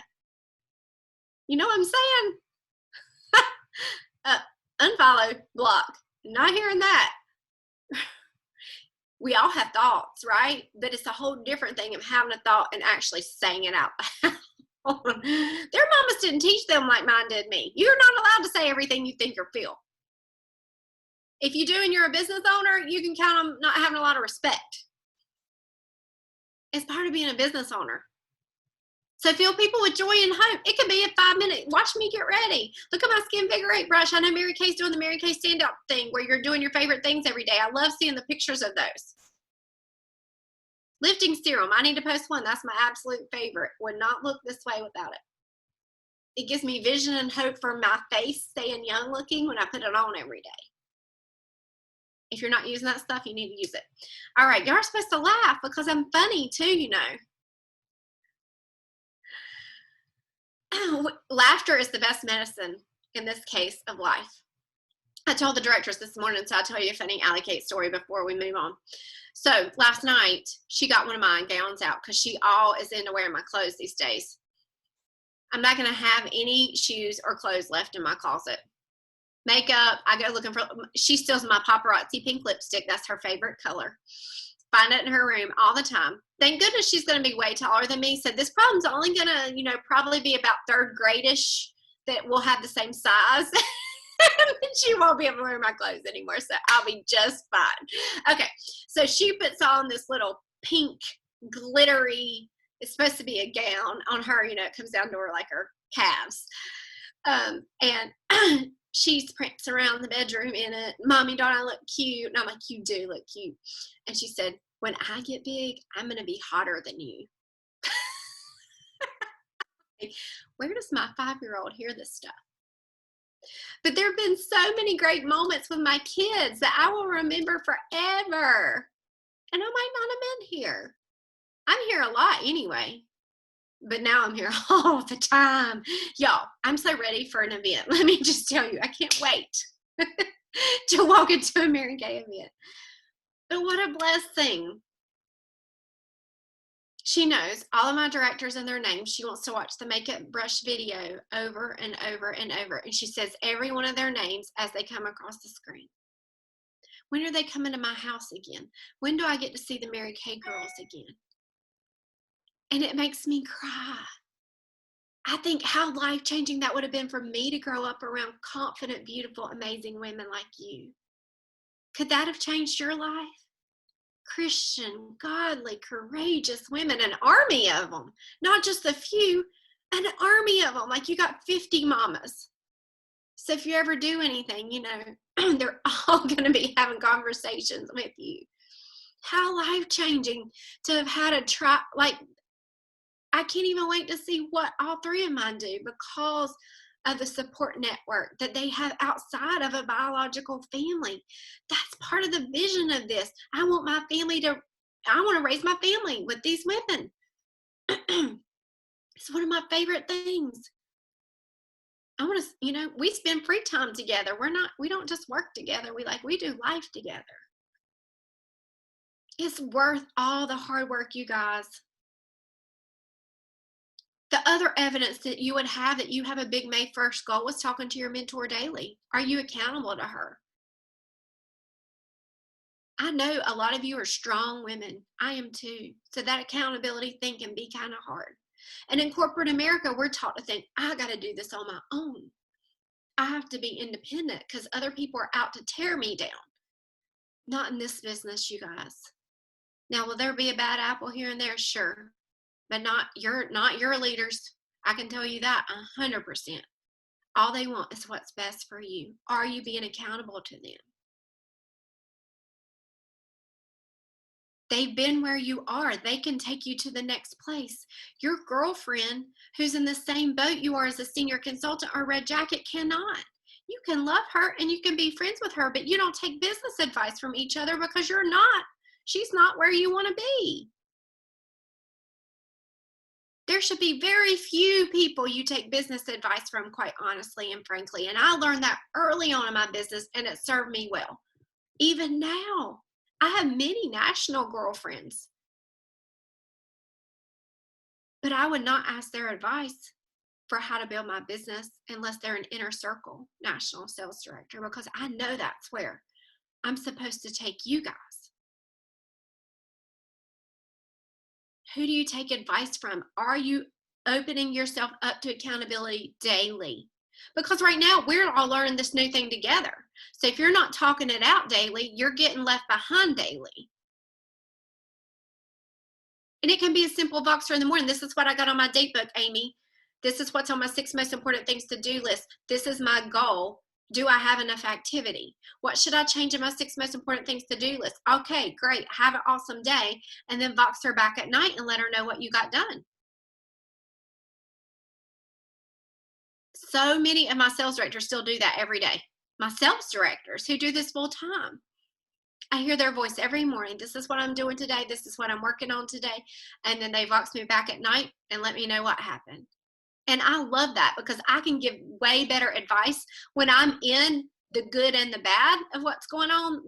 Speaker 13: You know what I'm saying? Unfollow, block. Not hearing that. We all have thoughts, right? But it's a whole different thing of having a thought and actually saying it out loud. Their mamas didn't teach them like mine did me. You're not allowed to say everything you think or feel. If you do and you're a business owner, you can count on not having a lot of respect. It's part of being a business owner. So fill people with joy and hope. It could be a 5-minute, watch me get ready. Look at my Skin Figure 8 brush. I know Mary Kay's doing the Mary Kay standout thing where you're doing your favorite things every day. I love seeing the pictures of those. Lifting serum. I need to post one. That's my absolute favorite. Would not look this way without it. It gives me vision and hope for my face staying young looking when I put it on every day. If you're not using that stuff, you need to use it. All right, y'all are supposed to laugh because I'm funny too, you know. Laughter is the best medicine in this case of life. I told the directors this morning, so I'll tell you a funny Alley Kate story before we move on. So last night, she got one of my gowns out because she all is into wearing my clothes these days. I'm not going to have any shoes or clothes left in my closet. Makeup, I go looking for, she steals my paparazzi pink lipstick. That's her favorite color. Find it in her room all the time. Thank goodness she's going to be way taller than me. So this problem's only going to, probably be about third grade-ish. that will have the same size. She won't be able to wear my clothes anymore, so I'll be just fine. Okay, so she puts on this little pink glittery, it's supposed to be a gown on her, you know, it comes down to her like her calves. And she's prancing around the bedroom in it. Mommy, don't I look cute? And I'm like, you do look cute. And she said, when I get big, I'm going to be hotter than you. Where does my 5-year-old hear this stuff? But there have been so many great moments with my kids that I will remember forever. And I might not have been here. I'm here a lot anyway. But now I'm here all the time. Y'all, I'm so ready for an event. Let me just tell you, I can't wait to walk into a Mary Kay event. But what a blessing. She knows all of my directors and their names. She wants to watch the makeup brush video over and over and over. And she says every one of their names as they come across the screen. When are they coming to my house again? When do I get to see the Mary Kay girls again? And it makes me cry. I think how life-changing that would have been for me to grow up around confident, beautiful, amazing women like you. Could that have changed your life? Christian, godly, courageous women, an army of them, not just a few, an army of them. Like you got 50 mamas. So if you ever do anything, you know, they're all going to be having conversations with you. How life-changing to have had a try, like, I can't even wait to see what all 3 of mine do because of the support network that they have outside of a biological family. That's part of the vision of this. I want to raise my family with these women. It's one of my favorite things. I want to, you know, we spend free time together. We don't just work together. We do life together. It's worth all the hard work, you guys. The other evidence that you would have that you have a big May 1st goal was talking to your mentor daily. Are you accountable to her? I know a lot of you are strong women. I am too. So that accountability thing can be kind of hard. And in corporate America, we're taught to think, I got to do this on my own. I have to be independent because other people are out to tear me down. Not in this business, you guys. Now, will there be a bad apple here and there? Sure. But not your leaders. I can tell you that 100%. All they want is what's best for you. Are you being accountable to them? They've been where you are. They can take you to the next place. Your girlfriend who's in the same boat you are as a senior consultant or red jacket cannot. You can love her and you can be friends with her, but you don't take business advice from each other because she's not where you want to be. There should be very few people you take business advice from, quite honestly and frankly. And I learned that early on in my business, and it served me well. Even now, I have many national girlfriends. But I would not ask their advice for how to build my business unless they're an inner circle national sales director, because I know that's where I'm supposed to take you guys. Who do you take advice from? Are you opening yourself up to accountability daily? Because right now, we're all learning this new thing together. So if you're not talking it out daily, you're getting left behind daily. And it can be a simple Voxer in the morning. This is what I got on my date book, Amy. This is what's on my 6 most important things to do list. This is my goal. Do I have enough activity? What should I change in my 6 most important things to do list? Okay, great. Have an awesome day. And then Vox her back at night and let her know what you got done. So many of my sales directors still do that every day. My sales directors who do this full time. I hear their voice every morning. This is what I'm doing today. This is what I'm working on today. And then they Vox me back at night and let me know what happened. And I love that because I can give way better advice when I'm in the good and the bad of what's going on,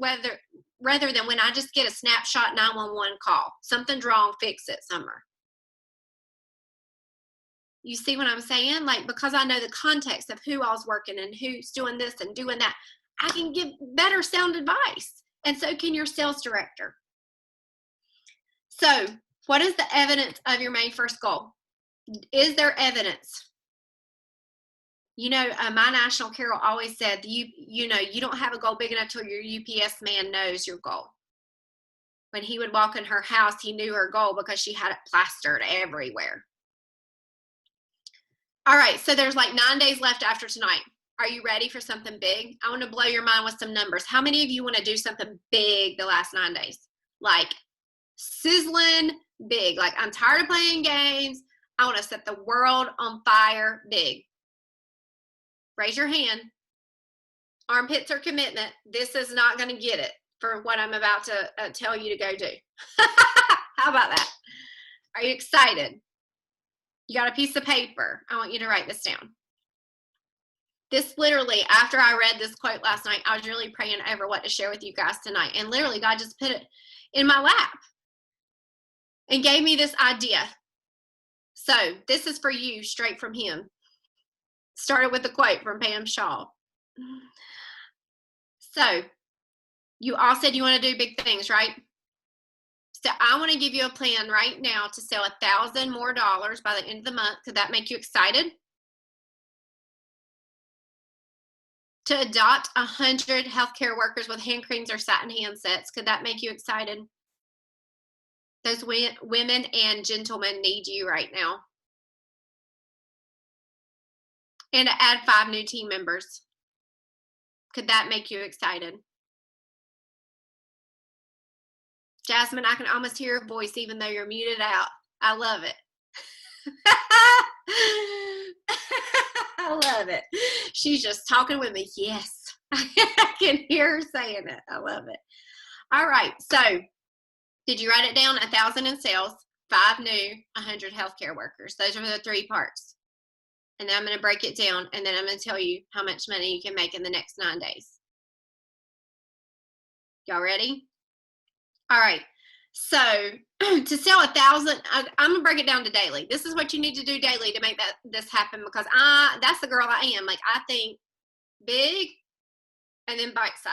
Speaker 13: rather than when I just get a snapshot 911 call. Something's wrong, fix it, Summer. You see what I'm saying? Like, because I know the context of who I was working and who's doing this and doing that, I can give better sound advice. And so can your sales director. So what is the evidence of your May 1st goal? Is there evidence? You know, my National Carol always said, you know, you don't have a goal big enough till your UPS man knows your goal. When he would walk in her house, he knew her goal because she had it plastered everywhere. All right, so there's like 9 days left after tonight. Are you ready for something big? I want to blow your mind with some numbers. How many of you want to do something big the last 9 days? Like sizzling big. Like, I'm tired of playing games. I want to set the world on fire big. Raise your hand. Armpits or commitment. This is not going to get it for what I'm about to tell you to go do. How about that? Are you excited? You got a piece of paper. I want you to write this down. This literally, after I read this quote last night, I was really praying over what to share with you guys tonight. And literally, God just put it in my lap and gave me this idea. So this is for you, straight from him. Started with a quote from Pam Shaw. So you all said you want to do big things, right? So I want to give you a plan right now to sell $1,000 more by the end of the month. Could that make you excited? To adopt 100 healthcare workers with hand creams or satin hand sets. Could that make you excited? Those women and gentlemen need you right now. And to add 5 new team members. Could that make you excited? Jasmine, I can almost hear your voice even though you're muted out. I love it. I love it. She's just talking with me. Yes. I can hear her saying it. I love it. All right. So did you write it down? 1,000 in sales, 5 new, 100 healthcare workers. Those are the 3 parts. And then I'm going to break it down, and then I'm going to tell you how much money you can make in the next 9 days. Y'all ready? All right. So to sell 1,000, I'm going to break it down to daily. This is what you need to do daily to make this happen, because that's the girl I am. Like, I think big and then bite size.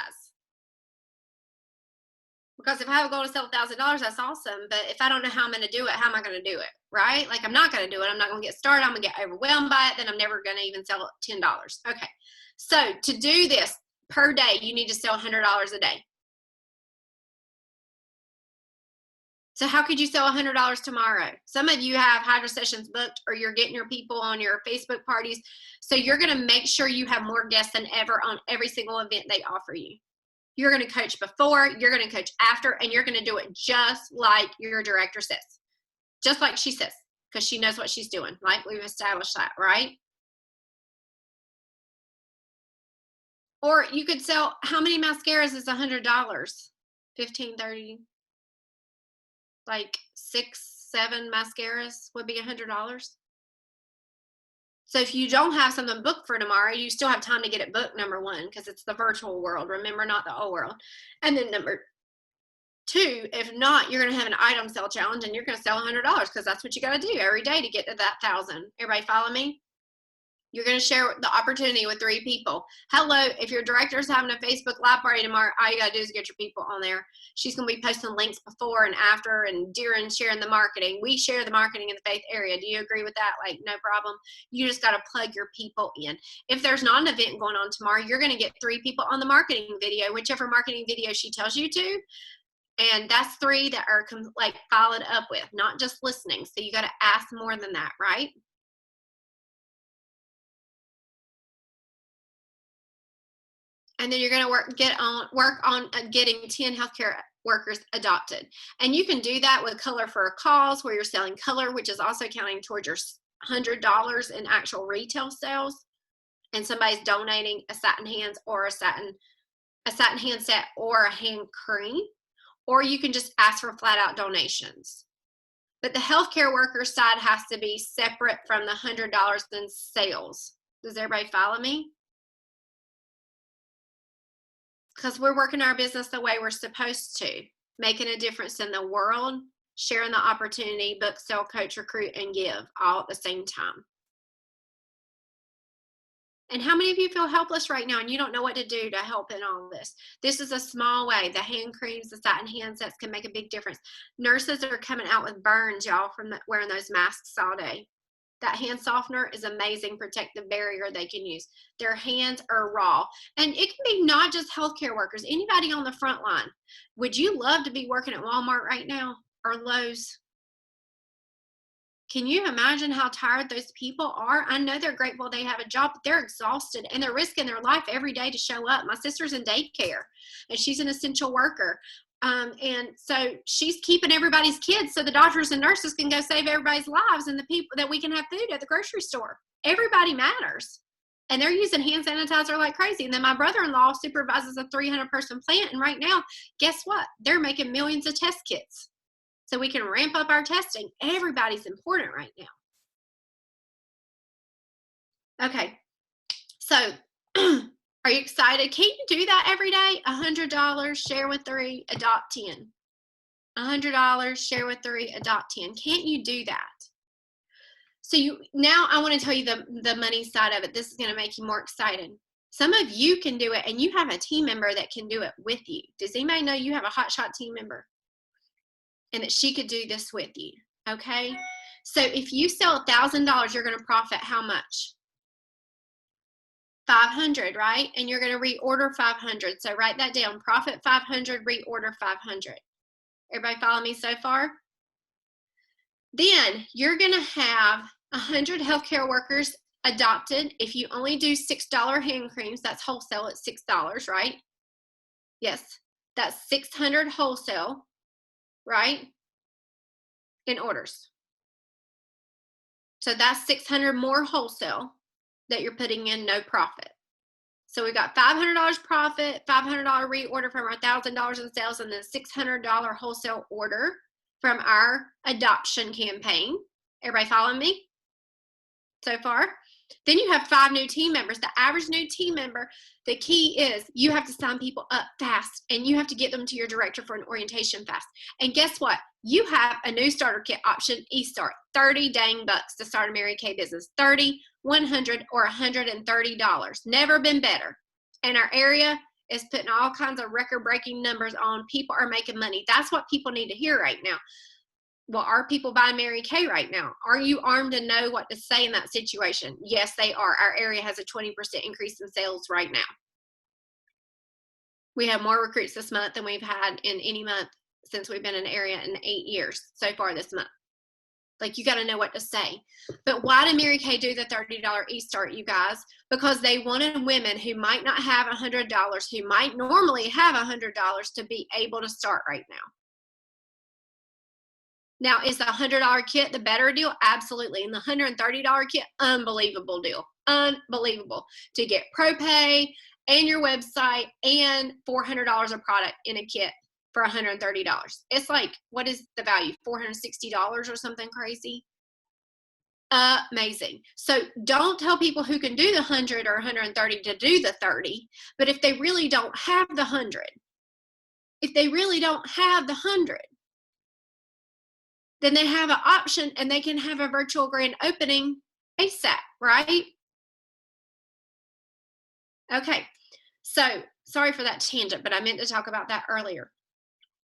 Speaker 13: Because if I have a goal to sell $1,000, that's awesome. But if I don't know how I'm going to do it, how am I going to do it? Right? Like, I'm not going to do it. I'm not going to get started. I'm going to get overwhelmed by it. Then I'm never going to even sell $10. Okay. So to do this per day, you need to sell $100 a day. So how could you sell $100 tomorrow? Some of you have hydro sessions booked, or you're getting your people on your Facebook parties. So you're going to make sure you have more guests than ever on every single event they offer you. You're going to coach before, you're going to coach after, and you're going to do it just like your director says. Just like she says, because she knows what she's doing. Like, we've established that, right? Or you could sell, how many mascaras is $100? 15, 30, like 6, 7 mascaras would be $100. So if you don't have something booked for tomorrow, you still have time to get it booked, number 1, because it's the virtual world. Remember, not the old world. And then number 2, if not, you're going to have an item sale challenge, and you're going to sell $100, because that's what you got to do every day to get to that 1,000. Everybody follow me? You're going to share the opportunity with 3 people. Hello, if your director's having a Facebook Live party tomorrow, all you got to do is get your people on there. She's going to be posting links before and after, and during sharing the marketing. We share the marketing in the faith area. Do you agree with that? Like, no problem. You just got to plug your people in. If there's not an event going on tomorrow, you're going to get 3 people on the marketing video, whichever marketing video she tells you to. And that's 3 that are like followed up with, not just listening. So you got to ask more than that, right? And then you're going to work on getting 10 healthcare workers adopted. And you can do that with Color for a Cause, where you're selling color, which is also counting towards your $100 in actual retail sales. And somebody's donating a satin hands or a satin hand set or a hand cream. Or you can just ask for flat out donations. But the healthcare worker side has to be separate from the $100 in sales. Does everybody follow me? Because we're working our business the way we're supposed to, making a difference in the world, sharing the opportunity, book, sell, coach, recruit, and give all at the same time. And how many of you feel helpless right now and you don't know what to do to help in all this? This is a small way. The hand creams, the satin hand sets can make a big difference. Nurses are coming out with burns, y'all, from wearing those masks all day. That hand softener is amazing protective barrier they can use. Their hands are raw. And it can be not just healthcare workers, anybody on the front line. Would you love to be working at Walmart right now or Lowe's? Can you imagine how tired those people are? I know they're grateful they have a job, but they're exhausted and they're risking their life every day to show up. My sister's in daycare and she's an essential worker. And so she's keeping everybody's kids so the doctors and nurses can go save everybody's lives and the people that we can have food at the grocery store. Everybody matters. And they're using hand sanitizer like crazy. And then my brother-in-law supervises a 300-person plant. And right now, guess what? They're making millions of test kits. So we can ramp up our testing. Everybody's important right now. Okay. So are you excited? Can you do that every day? $100, share with 3, adopt 10. $100, share with 3, adopt 10. Can't you do that? So now I want to tell you the money side of it. This is going to make you more excited. Some of you can do it and you have a team member that can do it with you. Does anybody know you have a hotshot team member? And that she could do this with you, okay? So if you sell $1,000, you're going to profit how much? 500, right? And you're going to reorder 500. So write that down. Profit 500, reorder 500. Everybody follow me so far? Then you're going to have 100 healthcare workers adopted. If you only do $6 hand creams, that's wholesale at $6, right? Yes, that's 600 wholesale. Right? In orders. So that's 600 more wholesale that you're putting in no profit. So we got $500 profit, $500 reorder from our $1,000 in sales, and then $600 wholesale order from our adoption campaign. Everybody following me so far? Then you have 5 new team members. The average new team member, the key is you have to sign people up fast and you have to get them to your director for an orientation fast. And guess what? You have a new starter kit option, eStart, 30 dang bucks to start a Mary Kay business. 30, 100, or $130. Never been better. And our area is putting all kinds of record-breaking numbers on. People are making money. That's what people need to hear right now. Well, are people buying Mary Kay right now? Are you armed to know what to say in that situation? Yes, they are. Our area has a 20% increase in sales right now. We have more recruits this month than we've had in any month since we've been in the area in 8 years so far this month. Like, you got to know what to say. But why did Mary Kay do the $30 eStart, you guys? Because they wanted women who might not have $100, who might normally have $100, to be able to start right now. Now, is the $100 kit the better deal? Absolutely. And the $130 kit, unbelievable deal. Unbelievable. To get ProPay and your website and $400 of product in a kit for $130. It's like, what is the value? $460 or something crazy? Amazing. So don't tell people who can do the 100 or 130 to do the 30. But if they really don't have the 100, if they really don't have the 100, then they have an option and they can have a virtual grand opening ASAP, right? Okay, so sorry for that tangent, but I meant to talk about that earlier.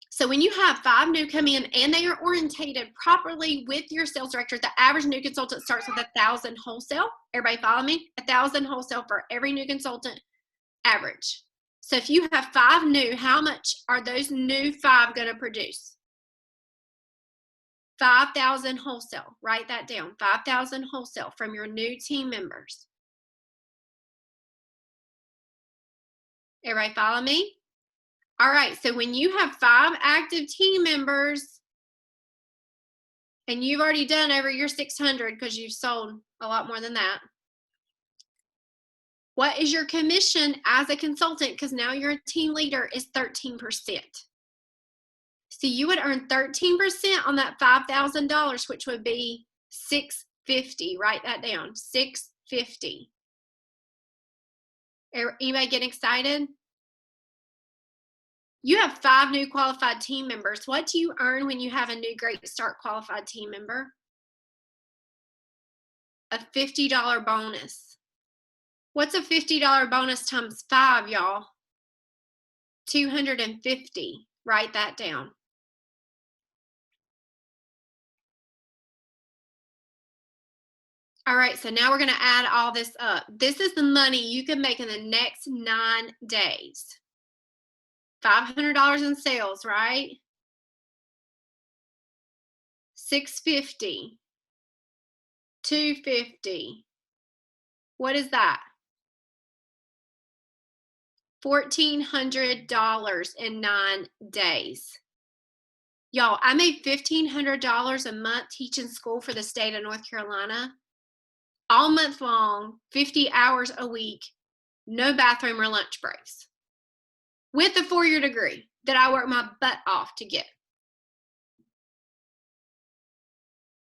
Speaker 13: So when you have 5 new come in and they are orientated properly with your sales director, the average new consultant starts with 1,000 wholesale. Everybody follow me? 1,000 wholesale for every new consultant average. So if you have 5 new, how much are those new 5 going to produce? 5,000 wholesale. Write that down. 5,000 wholesale from your new team members. Everybody follow me? All right. So when you have 5 active team members and you've already done over your 600 because you've sold a lot more than that, what is your commission as a consultant? Because now you're a team leader is 13%. So you would earn 13% on that $5,000, which would be $650. Write that down, $650. Anybody getting excited? You have 5 new qualified team members. What do you earn when you have a new Great Start qualified team member? A $50 bonus. What's a $50 bonus times 5, y'all? 250. Write that down. All right, so now we're going to add all this up. This is the money you can make in the next 9 days. $500 in sales, right? $650, $250. What is that? $1,400 in 9 days. Y'all, I made $1,500 a month teaching school for the state of North Carolina. All month long, 50 hours a week, no bathroom or lunch breaks. With a 4-year degree that I worked my butt off to get.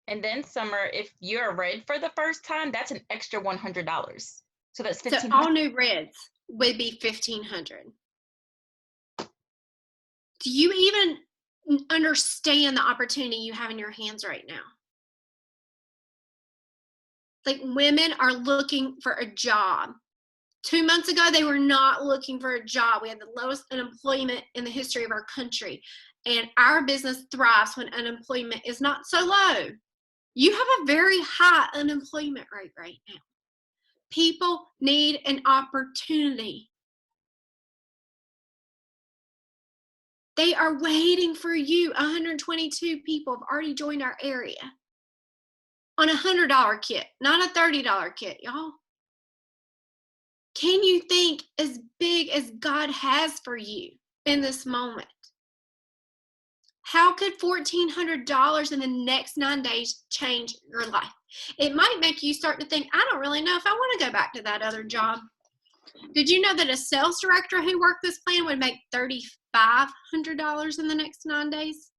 Speaker 6: And then Summer, if you're a red for the first time, that's an extra $100. So that's $1,500.
Speaker 13: So all new reds would be $1,500. Do you even understand the opportunity you have in your hands right now? Like, women are looking for a job. 2 months ago, they were not looking for a job. We had the lowest unemployment in the history of our country. And our business thrives when unemployment is not so low. You have a very high unemployment rate right now. People need an opportunity. They are waiting for you. 122 people have already joined our area on a $100 kit, not a $30 kit, y'all. Can you think as big as God has for you in this moment? How could $1,400 in the next 9 days change your life? It might make you start to think, I don't really know if I want to go back to that other job. Did you know that a sales director who worked this plan would make $3,500 in the next 9 days?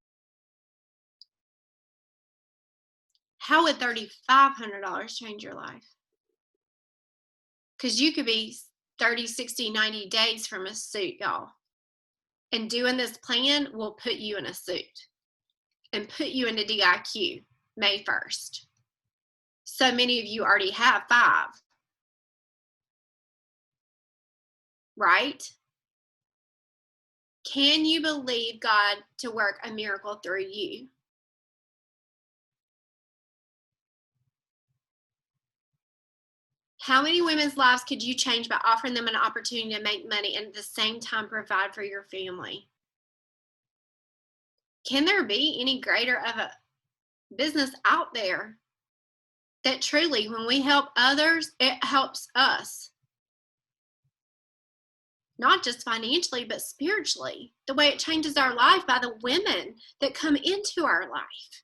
Speaker 13: How would $3,500 change your life? Because you could be 30, 60, 90 days from a suit, y'all. And doing this plan will put you in a suit and put you into DIQ May 1st. So many of you already have 5. Right? Can you believe God to work a miracle through you? How many women's lives could you change by offering them an opportunity to make money and at the same time provide for your family? Can there be any greater of a business out there that truly, when we help others, it helps us? Not just financially, but spiritually. The way it changes our life by the women that come into our life.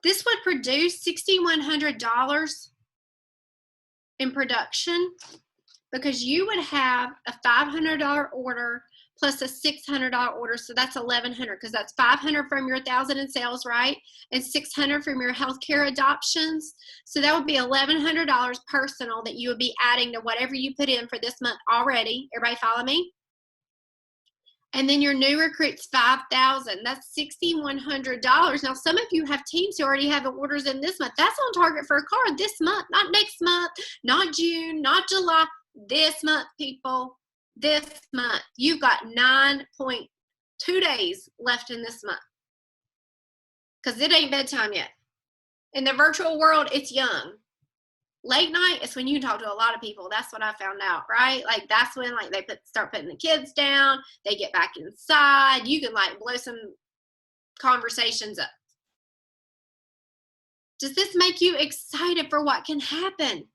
Speaker 13: This would produce $6,100 in production because you would have a $500 order plus a $600 order. So that's $1,100 because that's $500 from your 1,000 in sales, right? And $600 from your healthcare adoptions. So that would be $1,100 personal that you would be adding to whatever you put in for this month already. Everybody follow me? And then your new recruits, $5,000. That's $6,100. Now, some of you have teams who already have orders in this month. That's on target for a car this month, not next month, not June, not July. This month, people, this month. You've got 9.2 days left in this month because it ain't bedtime yet. In the virtual world, it's young. Late night is when you can talk to a lot of people. That's what I found out, right? Like that's when like they start putting the kids down. They get back inside. You can like blow some conversations up. Does this make you excited for what can happen?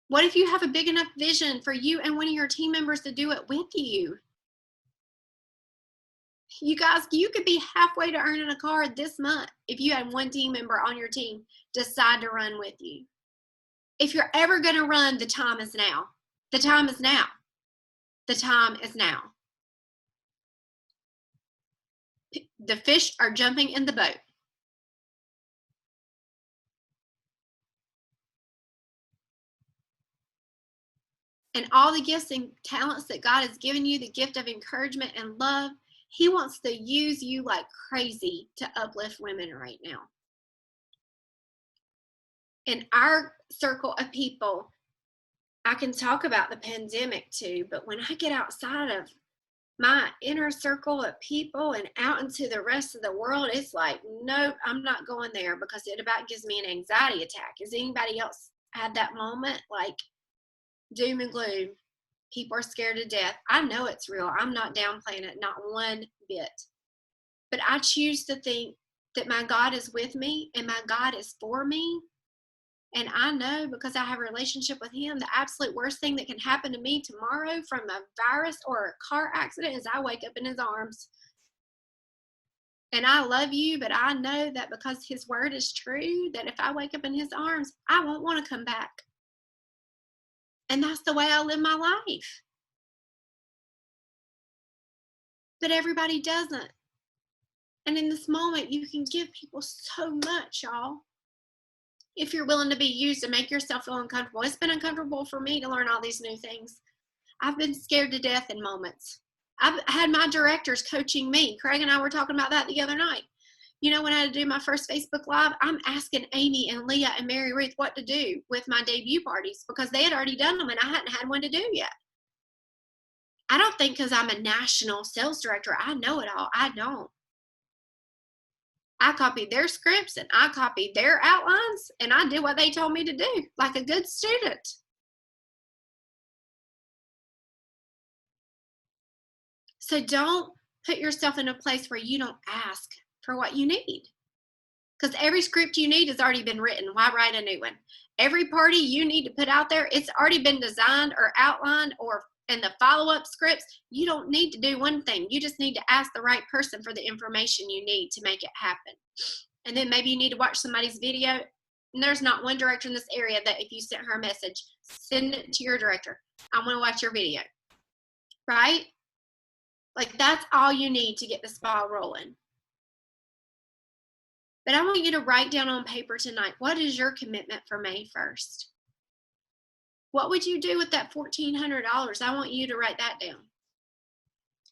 Speaker 13: What if you have a big enough vision for you and one of your team members to do it with you? You guys, you could be halfway to earning a car this month if you had one team member on your team decide to run with you. If you're ever going to run, the time is now. The time is now. The time is now. The fish are jumping in the boat. And all the gifts and talents that God has given you, the gift of encouragement and love, He wants to use you like crazy to uplift women right now. In our circle of people, I can talk about the pandemic too, but when I get outside of my inner circle of people and out into the rest of the world, it's like, nope, I'm not going there because it about gives me an anxiety attack. Has anybody else had that moment? Like doom and gloom. People are scared to death. I know it's real. I'm not downplaying it, not one bit. But I choose to think that my God is with me and my God is for me. And I know because I have a relationship with him, the absolute worst thing that can happen to me tomorrow from a virus or a car accident is I wake up in his arms. And I love you, but I know that because his word is true, that if I wake up in his arms, I won't want to come back. And that's the way I live my life. But everybody doesn't. And in this moment, you can give people so much, y'all. If you're willing to be used and make yourself feel uncomfortable. It's been uncomfortable for me to learn all these new things. I've been scared to death in moments. I've had my directors coaching me. Craig and I were talking about that the other night. You know, when I had to do my first Facebook Live, I'm asking Amy and Leah and Mary Ruth what to do with my debut parties because they had already done them and I hadn't had one to do yet. I don't think because I'm a national sales director, I know it all. I don't. I copied their scripts and I copied their outlines and I did what they told me to do, like a good student. So don't put yourself in a place where you don't ask for what you need. Because every script you need has already been written. Why write a new one? Every party you need to put out there, it's already been designed or outlined or in the follow-up scripts. You don't need to do one thing. You just need to ask the right person for the information you need to make it happen. And then maybe you need to watch somebody's video. And there's not one director in this area that if you sent her a message, send it to your director. I want to watch your video. Right? Like that's all you need to get this ball rolling. But I want you to write down on paper tonight, what is your commitment for May 1st? What would you do with that $1,400? I want you to write that down.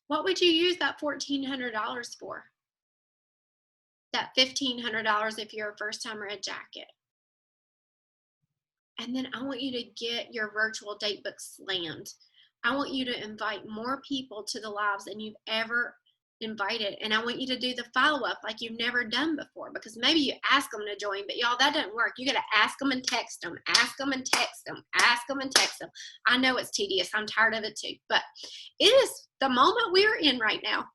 Speaker 13: What would you use that $1,400 for? That $1,500 if you're a first-time red jacket. And then I want you to get your virtual date book slammed. I want you to invite more people to the lives than you've ever invited. And I want you to do the follow-up like you've never done before, because maybe you ask them to join, but y'all, that doesn't work. You got to ask them and text them, ask them and text them, ask them and text them. I know it's tedious. I'm tired of it too, but it is the moment we're in right now.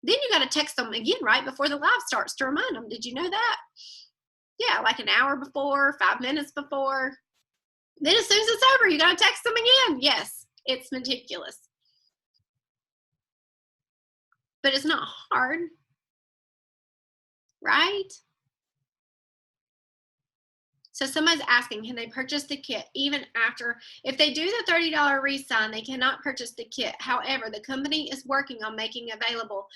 Speaker 13: Then you got to text them again right before the live starts to remind them. Did you know that? Yeah, like an hour before, 5 minutes before. Then as soon as it's over, you got to text them again. Yes, it's meticulous. But it's not hard, right? So somebody's asking, can they purchase the kit even after, if they do the $30 re-sign, they cannot purchase the kit. However, the company is working on making available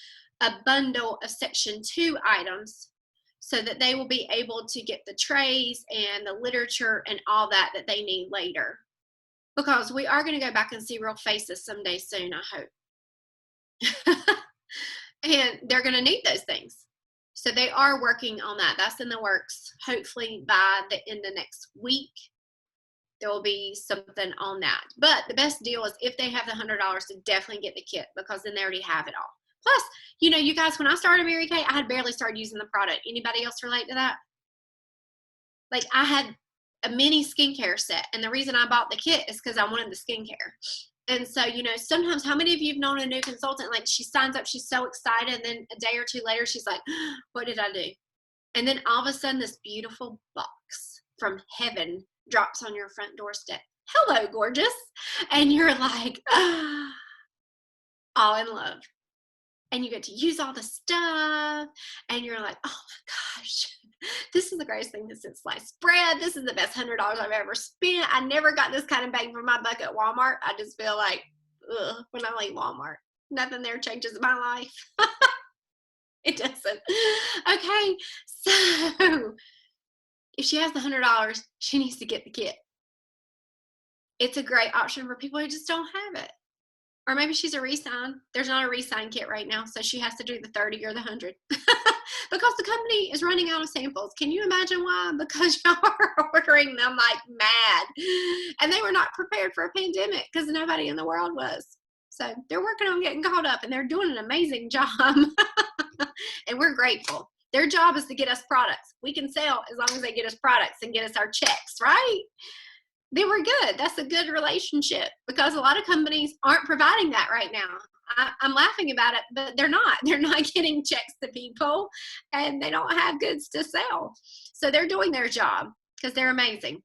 Speaker 13: a bundle of Section 2 items so that they will be able to get the trays and the literature and all that they need later. Because we are going to go back and see real faces someday soon, I hope. And they're going to need those things. So they are working on that. That's in the works. Hopefully by the end of next week, there will be something on that. But the best deal is if they have the $100 to definitely get the kit, because then they already have it all. Plus, you know, you guys, when I started Mary Kay, I had barely started using the product. Anybody else relate to that? Like I had a mini skincare set. And the reason I bought the kit is because I wanted the skincare. And so, you know, sometimes how many of you have known a new consultant, like she signs up, she's so excited, and then a day or two later, she's like, what did I do? And then all of a sudden, this beautiful box from heaven drops on your front doorstep. Hello, gorgeous. And you're like, all in love. And you get to use all the stuff, and you're like, oh my gosh, this is the greatest thing since sliced bread. This is the best $100 I've ever spent. I never got this kind of bang for my buck at Walmart. I just feel like, ugh, when I leave Walmart, nothing there changes my life. It doesn't. Okay, so if she has the $100, she needs to get the kit. It's a great option for people who just don't have it. Or maybe she's a re-sign. There's not a re-sign kit right now, so she has to do the 30 or the 100. Because the company is running out of samples. Can you imagine why? Because y'all are ordering them like mad. And they were not prepared for a pandemic because nobody in the world was. So they're working on getting caught up, and they're doing an amazing job. And we're grateful. Their job is to get us products. We can sell as long as they get us products and get us our checks, right? Then we're good. That's a good relationship, because a lot of companies aren't providing that right now. I'm laughing about it, but they're not. They're not getting checks to people, and they don't have goods to sell. So they're doing their job because they're amazing.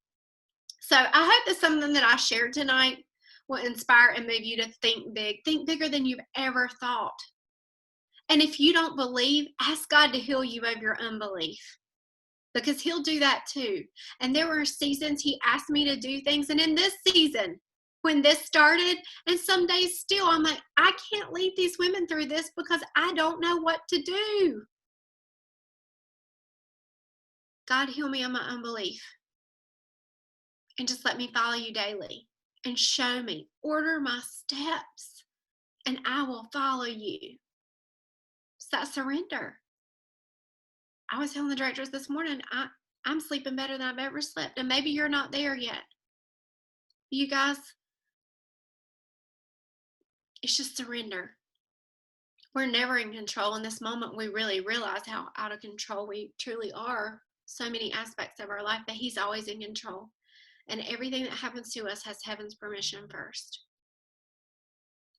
Speaker 13: So I hope that something that I shared tonight will inspire and move you to think big. Think bigger than you've ever thought. And if you don't believe, ask God to heal you of your unbelief, because he'll do that too. And there were seasons he asked me to do things. And in this season, when this started, and some days still, I'm like, I can't lead these women through this because I don't know what to do. God, heal me of my unbelief. And just let me follow you daily and show me, order my steps, and I will follow you. It's that surrender. I was telling the directors this morning, I'm sleeping better than I've ever slept. And maybe you're not there yet. You guys, it's just surrender. We're never in control. In this moment, we really realize how out of control we truly are. So many aspects of our life, but he's always in control. And everything that happens to us has heaven's permission first.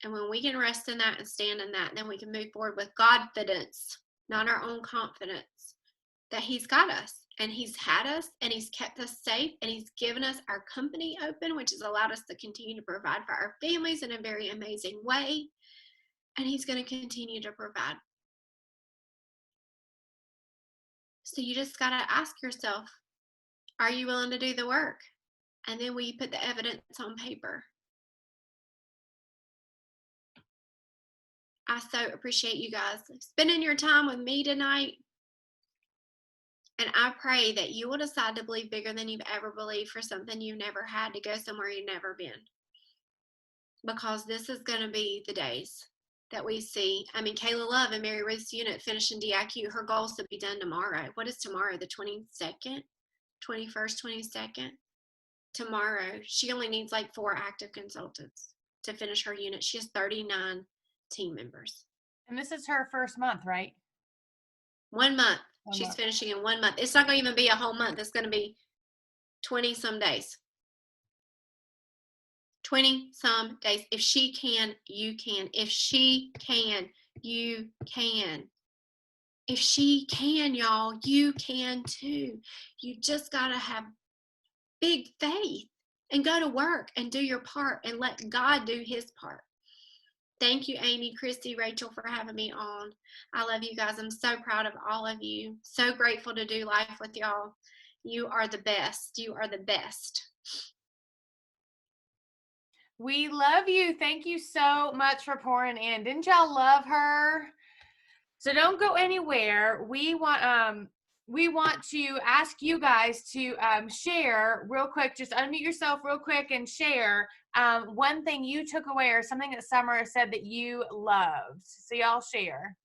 Speaker 13: And when we can rest in that and stand in that, then we can move forward with confidence, not our own confidence, that he's got us and he's had us and he's kept us safe and he's given us our company open, which has allowed us to continue to provide for our families in a very amazing way. And he's going to continue to provide. So you just got to ask yourself, are you willing to do the work? And then will you put the evidence on paper? I so appreciate you guys spending your time with me tonight. And I pray that you will decide to believe bigger than you've ever believed for something you've never had, to go somewhere you've never been. Because this is going to be the days that we see. I mean, Kayla Love and Mary Ruth's unit finishing DIQ. Her goal is to be done tomorrow. What is tomorrow? The 22nd? 21st, 22nd? Tomorrow. She only needs like 4 active consultants to finish her unit. She has 39 team members.
Speaker 1: And this is her first month, right?
Speaker 13: 1 month. She's finishing in 1 month. It's not going to even be a whole month. It's going to be 20 some days. 20 some days. If she can, you can. If she can, you can. If she can, y'all, you can too. You just got to have big faith and go to work and do your part and let God do his part. Thank you, Amy, Christy, Rachel, for having me on. I love you guys. I'm so proud of all of you. So grateful to do life with y'all. You are the best. You are the best.
Speaker 1: We love you. Thank you so much for pouring in. Didn't y'all love her? So don't go anywhere. We want to ask you guys to share real quick. Just unmute yourself real quick and share one thing you took away or something that Summer said that you loved. So y'all share.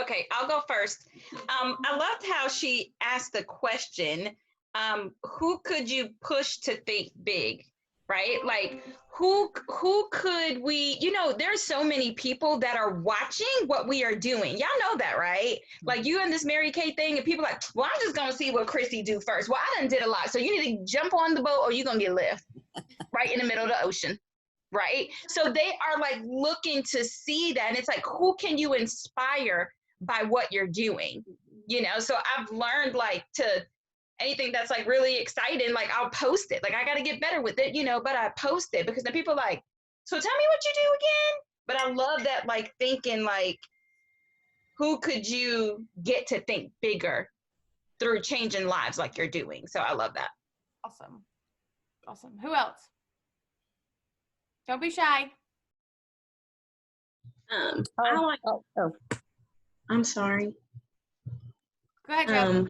Speaker 6: Okay, I'll go first. I loved how she asked the question, who could you push to think big, right? Like, who could we, there's so many people that are watching what we are doing. Y'all know that, right? Like, you and this Mary Kay thing, and people are like, well, I'm just going to see what Christy do first. Well, I done did a lot, so you need to jump on the boat or you're going to get left right in the middle of the ocean. Right? So they are like looking to see that. And it's like, who can you inspire by what you're doing? So I've learned like to anything that's like really exciting, like I'll post it. Like I got to get better with it, but I post it because then people are like, so tell me what you do again. But I love that, like thinking like, who could you get to think bigger through changing lives like you're doing? So I love that.
Speaker 1: Awesome. Awesome. Who else? Don't be shy.
Speaker 4: I'm sorry.
Speaker 1: Go ahead, Joe.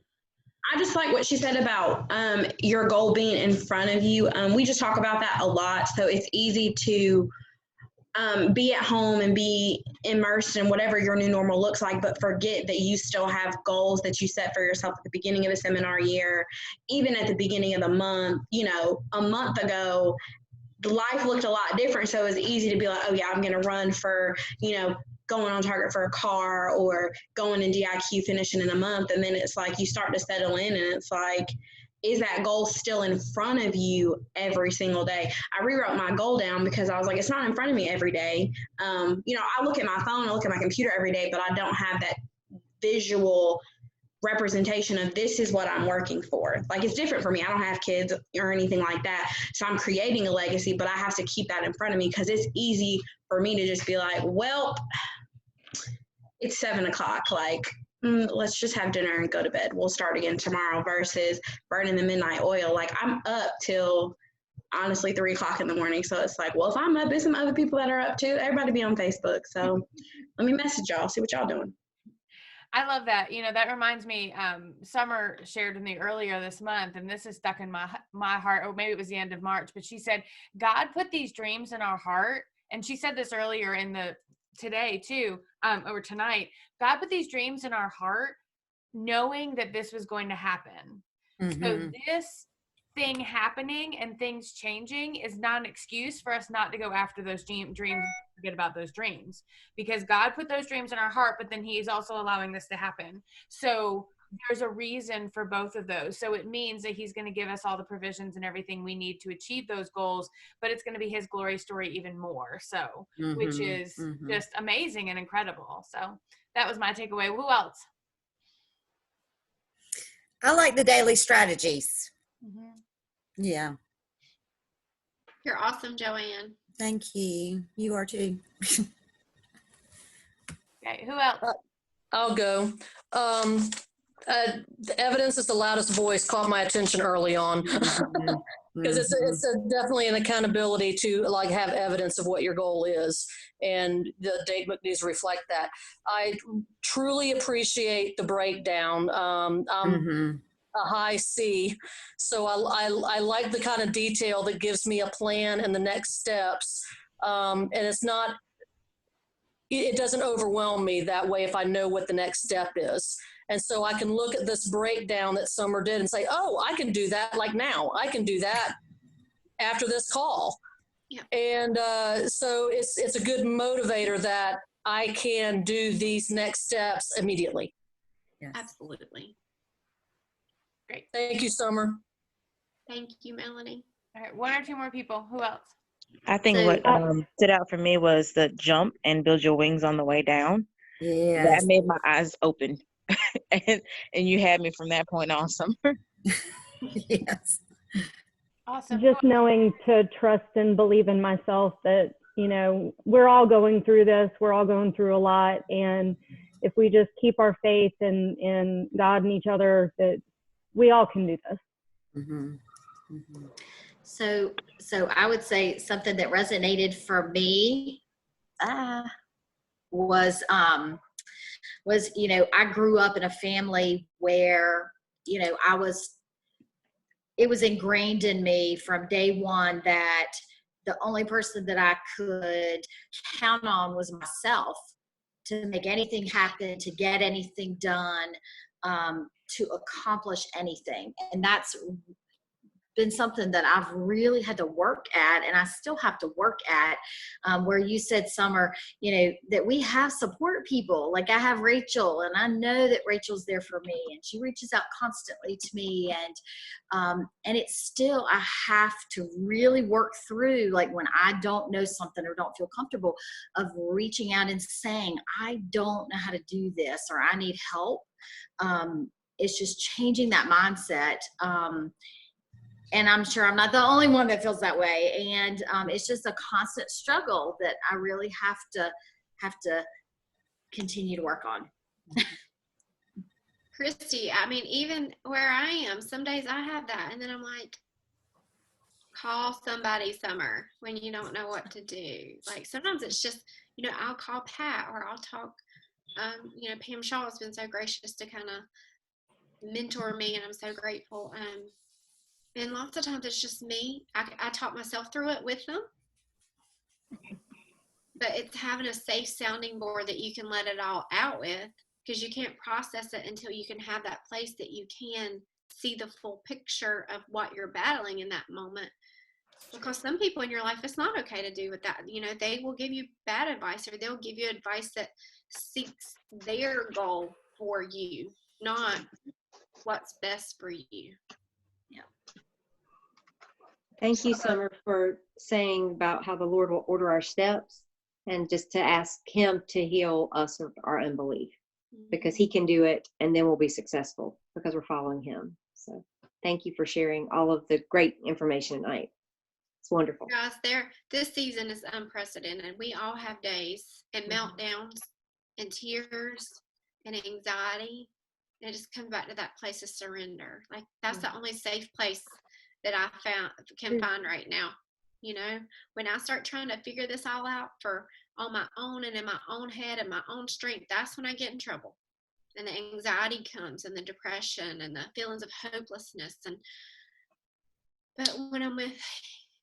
Speaker 4: I just like what she said about your goal being in front of you. We just talk about that a lot. So it's easy to be at home and be immersed in whatever your new normal looks like, but forget that you still have goals that you set for yourself at the beginning of the seminar year, even at the beginning of the month. You know, a month ago, life looked a lot different. So it was easy to be like, oh yeah, I'm going to run for, you know, going on target for a car or going in DIQ finishing in a month. And then it's like you start to settle in and it's like, is that goal still in front of you every single day? I rewrote my goal down because I was like, it's not in front of me every day. You know, I look at my phone, I look at my computer every day, but I don't have that visual representation of this is what I'm working for. Like, it's different for me. I don't have kids or anything like that. So I'm creating a legacy, but I have to keep that in front of me because it's easy for me to just be like, well, it's 7 o'clock. Like, let's just have dinner and go to bed. We'll start again tomorrow versus burning the midnight oil. Like, I'm up till honestly 3 o'clock in the morning. So it's like, well, if I'm up, there's some other people that are up too. Everybody be on Facebook. So let me message y'all, see what y'all doing.
Speaker 1: I love that. You know, that reminds me, Summer shared with me earlier this month, and this is stuck in my heart, or maybe it was the end of March, but she said, God put these dreams in our heart. And she said this earlier today too, or tonight. God put these dreams in our heart knowing that this was going to happen. So this thing happening and things changing is not an excuse for us not to go after those dreams and forget about those dreams, because God put those dreams in our heart, but then He's also allowing this to happen. So there's a reason for both of those. So it means that He's going to give us all the provisions and everything we need to achieve those goals, but it's going to be His glory story even more. So, which is just amazing and incredible. So that was my takeaway. Who else?
Speaker 14: I like the daily strategies. Yeah.
Speaker 13: You're awesome, Joanne.
Speaker 14: Thank you. You are too.
Speaker 1: Okay, who else?
Speaker 15: I'll go. The evidence is the loudest voice caught my attention early on because it's definitely an accountability to like have evidence of what your goal is, and the datebook needs to reflect that. I truly appreciate the breakdown. I'm a high C, so I like the kind of detail that gives me a plan and the next steps, and it doesn't overwhelm me that way if I know what the next step is. And so I can look at this breakdown that Summer did and say, oh, I can do that like now. I can do that after this call. Yeah. And so it's a good motivator that I can do these next steps immediately.
Speaker 14: Yes.
Speaker 13: Absolutely.
Speaker 1: Great.
Speaker 15: Thank you, Summer.
Speaker 13: Thank you, Melanie.
Speaker 1: All right, one or two more people. Who else?
Speaker 16: I think what stood out for me was the jump and build your wings on the way down.
Speaker 14: Yeah.
Speaker 16: That made my eyes open. and you had me from that point on, Summer.
Speaker 14: Yes.
Speaker 1: Awesome.
Speaker 17: Just knowing to trust and believe in myself that, you know, we're all going through this. We're all going through a lot. And if we just keep our faith in God and each other, that we all can do this.
Speaker 14: So I would say something that resonated for me was, you know, I grew up in a family where, you know, it was ingrained in me from day one that the only person that I could count on was myself to make anything happen, to get anything done, to accomplish anything. And that's been something that I've really had to work at, and I still have to work at, where you said, Summer, you know, that we have support people. Like I have Rachel, and I know that Rachel's there for me, and she reaches out constantly to me, and it's still, I have to really work through, like when I don't know something or don't feel comfortable, of reaching out and saying, I don't know how to do this, or I need help. It's just changing that mindset. And I'm sure I'm not the only one that feels that way. And it's just a constant struggle that I really have to continue to work on.
Speaker 13: Christy, I mean, even where I am, some days I have that. And then I'm like, call somebody, Summer, when you don't know what to do. Like sometimes it's just, you know, I'll call Pat or I'll talk, you know, Pam Shaw has been so gracious to kind of mentor me, and I'm so grateful. And lots of times it's just me. I talk myself through it with them. but it's having a safe sounding board that you can let it all out with, because you can't process it until you can have that place that you can see the full picture of what you're battling in that moment. Because some people in your life, it's not okay to do with that. You know, they will give you bad advice, or they'll give you advice that seeks their goal for you, not what's best for you.
Speaker 18: Thank you, Summer, for saying about how the Lord will order our steps, and just to ask Him to heal us of our unbelief, because He can do it, and then we'll be successful because we're following Him. So thank you for sharing all of the great information tonight. It's wonderful.
Speaker 13: Guys, this season is unprecedented. We all have days and meltdowns and tears and anxiety. And it just comes back to that place of surrender. Like, that's the only safe place that I can find right now. You know, when I start trying to figure this all out on my own and in my own head and my own strength, that's when I get in trouble. And the anxiety comes, and the depression, and the feelings of hopelessness. But when I'm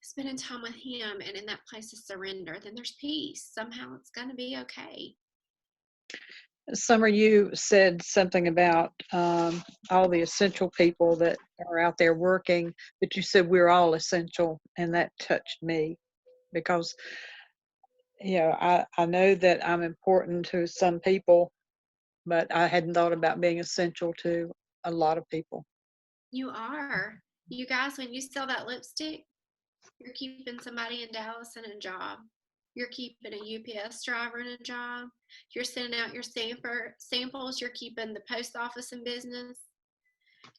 Speaker 13: spending time with Him and in that place of surrender, then there's peace. Somehow it's going to be okay.
Speaker 19: Summer, you said something about all the essential people that are out there working, but you said we're all essential, and that touched me because, you know, I know that I'm important to some people, but I hadn't thought about being essential to a lot of people.
Speaker 13: You are. You guys, when you sell that lipstick, you're keeping somebody in Dallas in a job. You're keeping a UPS driver in a job. You're sending out your samples. You're keeping the post office in business.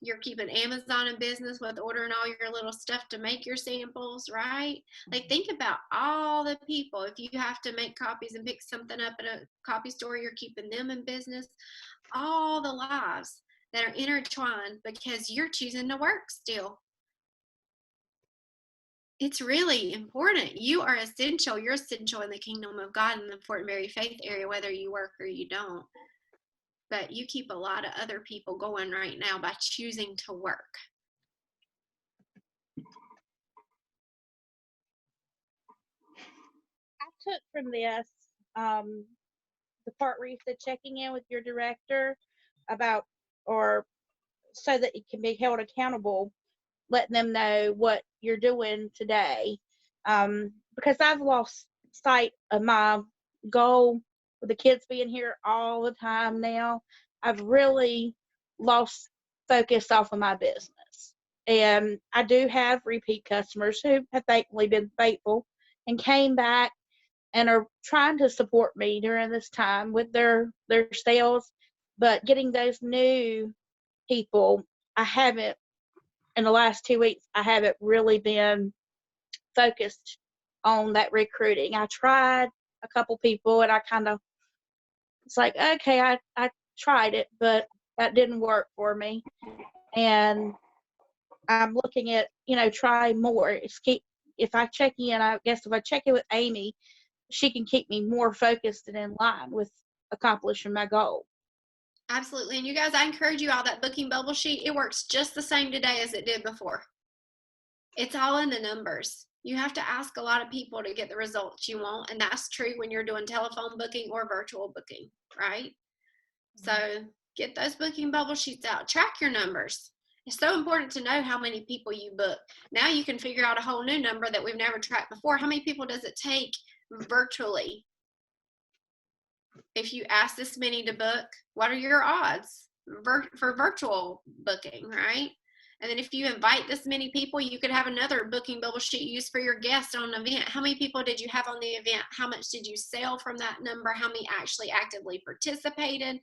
Speaker 13: You're keeping Amazon in business with ordering all your little stuff to make your samples, right? Like, think about all the people. If you have to make copies and pick something up at a copy store, you're keeping them in business. All the lives that are intertwined because you're choosing to work still. It's really important. You are essential. You're essential in the kingdom of God in the Fort Mary faith area, whether you work or you don't. But you keep a lot of other people going right now by choosing to work.
Speaker 20: I took from this the part where you said checking in with your director about, or so that it can be held accountable, letting them know what you're doing today. Because I've lost sight of my goal with the kids being here all the time now. I've really lost focus off of my business. And I do have repeat customers who have thankfully been faithful and came back and are trying to support me during this time with their sales. But getting those new people, I haven't, in the last 2 weeks, I haven't really been focused on that recruiting. I tried a couple people, and I kind of, it's like, okay, I tried it, but that didn't work for me. And I'm looking at, try more. If I check in, I guess if I check in with Amy, she can keep me more focused and in line with accomplishing my goal.
Speaker 13: Absolutely. And you guys, I encourage you all, that booking bubble sheet, it works just the same today as it did before. It's all in the numbers. You have to ask a lot of people to get the results you want. And that's true when you're doing telephone booking or virtual booking, right? So get those booking bubble sheets out. Track your numbers. It's so important to know how many people you book. Now you can figure out a whole new number that we've never tracked before. How many people does it take virtually? If you ask this many to book, what are your odds for virtual booking, right? And then if you invite this many people, you could have another booking bubble sheet used for your guests on an event. How many people did you have on the event? How much did you sell from that number? How many actually actively participated?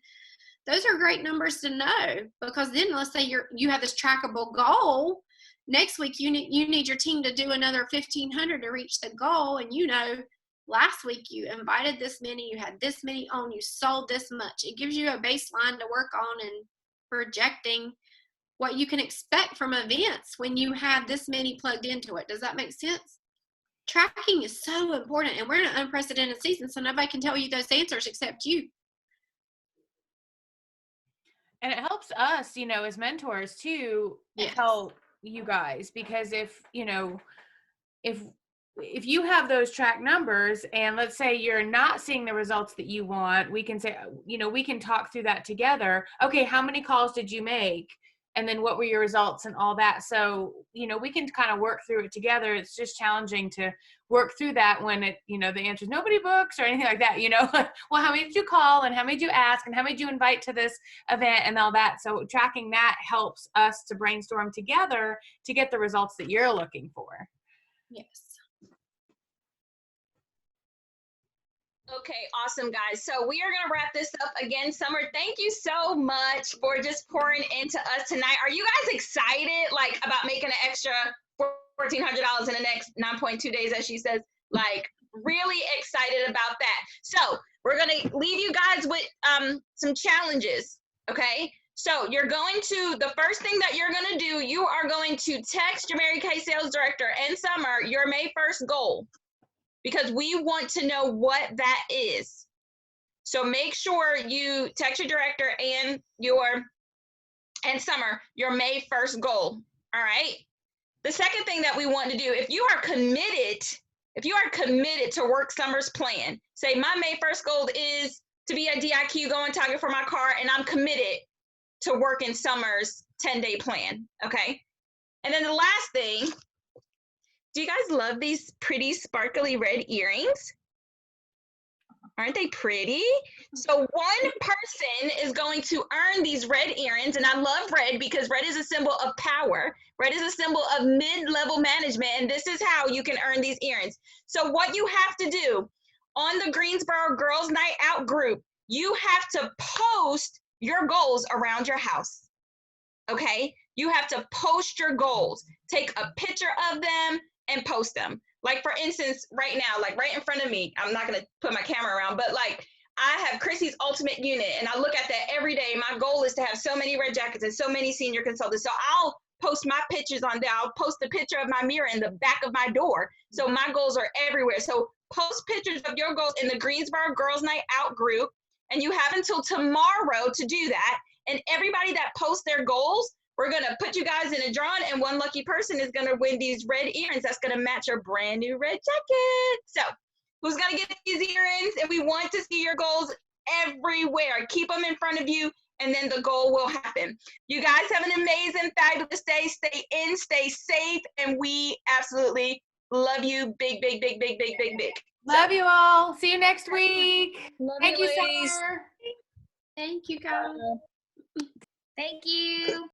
Speaker 13: Those are great numbers to know, because then let's say you have this trackable goal. Next week, you need your team to do another 1,500 to reach the goal. And last week you invited this many, you had this many on, you sold this much. It gives you a baseline to work on and projecting what you can expect from events when you have this many plugged into it. Does that make sense? Tracking is so important, and we're in an unprecedented season, so nobody can tell you those answers except you.
Speaker 1: And it helps us, as mentors too, help you guys, because if if you have those track numbers and let's say you're not seeing the results that you want, we can say, we can talk through that together. Okay, how many calls did you make? And then what were your results and all that? So, we can kind of work through it together. It's just challenging to work through that when the answer is nobody books or anything like that, well, how many did you call and how many did you ask and how many did you invite to this event and all that. So tracking that helps us to brainstorm together to get the results that you're looking for.
Speaker 13: Yes.
Speaker 6: Okay, awesome, guys. So we are going to wrap this up again. Summer, thank you so much for just pouring into us tonight. Are you guys excited, about making an extra $1,400 in the next 9.2 days, as she says? Really excited about that. So we're going to leave you guys with some challenges, okay? So the first thing that you're going to do, you are going to text your Mary Kay sales director and Summer your May 1st goal, because we want to know what that is. So make sure you text your director and Summer your May 1st goal. All right. The second thing that we want to do, if you are committed to work Summer's plan, say my May 1st goal is to be a DIQ going target for my car, and I'm committed to working Summer's 10-day plan. Okay. And then the last thing, do you guys love these pretty sparkly red earrings? Aren't they pretty? So one person is going to earn these red earrings, and I love red because red is a symbol of power. Red is a symbol of mid-level management, and this is how you can earn these earrings. So what you have to do on the Greensboro Girls Night Out group, you have to post your goals around your house, okay? You have to post your goals. Take a picture of them and post them. For instance, right now, right in front of me, I'm not going to put my camera around, but I have Chrissy's Ultimate Unit, and I look at that every day. My goal is to have so many red jackets and so many senior consultants. So I'll post my pictures on there. I'll post a picture of my mirror in the back of my door. So my goals are everywhere. So post pictures of your goals in the Greensboro Girls Night Out group, and you have until tomorrow to do that. And everybody that posts their goals, we're going to put you guys in a drawing, and one lucky person is going to win these red earrings that's going to match your brand new red jacket. So who's going to get these earrings? And we want to see your goals everywhere. Keep them in front of you, and then the goal will happen. You guys have an amazing, fabulous day. Stay in, stay safe, and we absolutely love you. Big, big, big, big, big, big, big.
Speaker 1: Love you all. See you next week.
Speaker 13: Thank
Speaker 1: you,
Speaker 13: ladies.
Speaker 1: Summer.
Speaker 13: Thank you, guys.
Speaker 14: Thank you.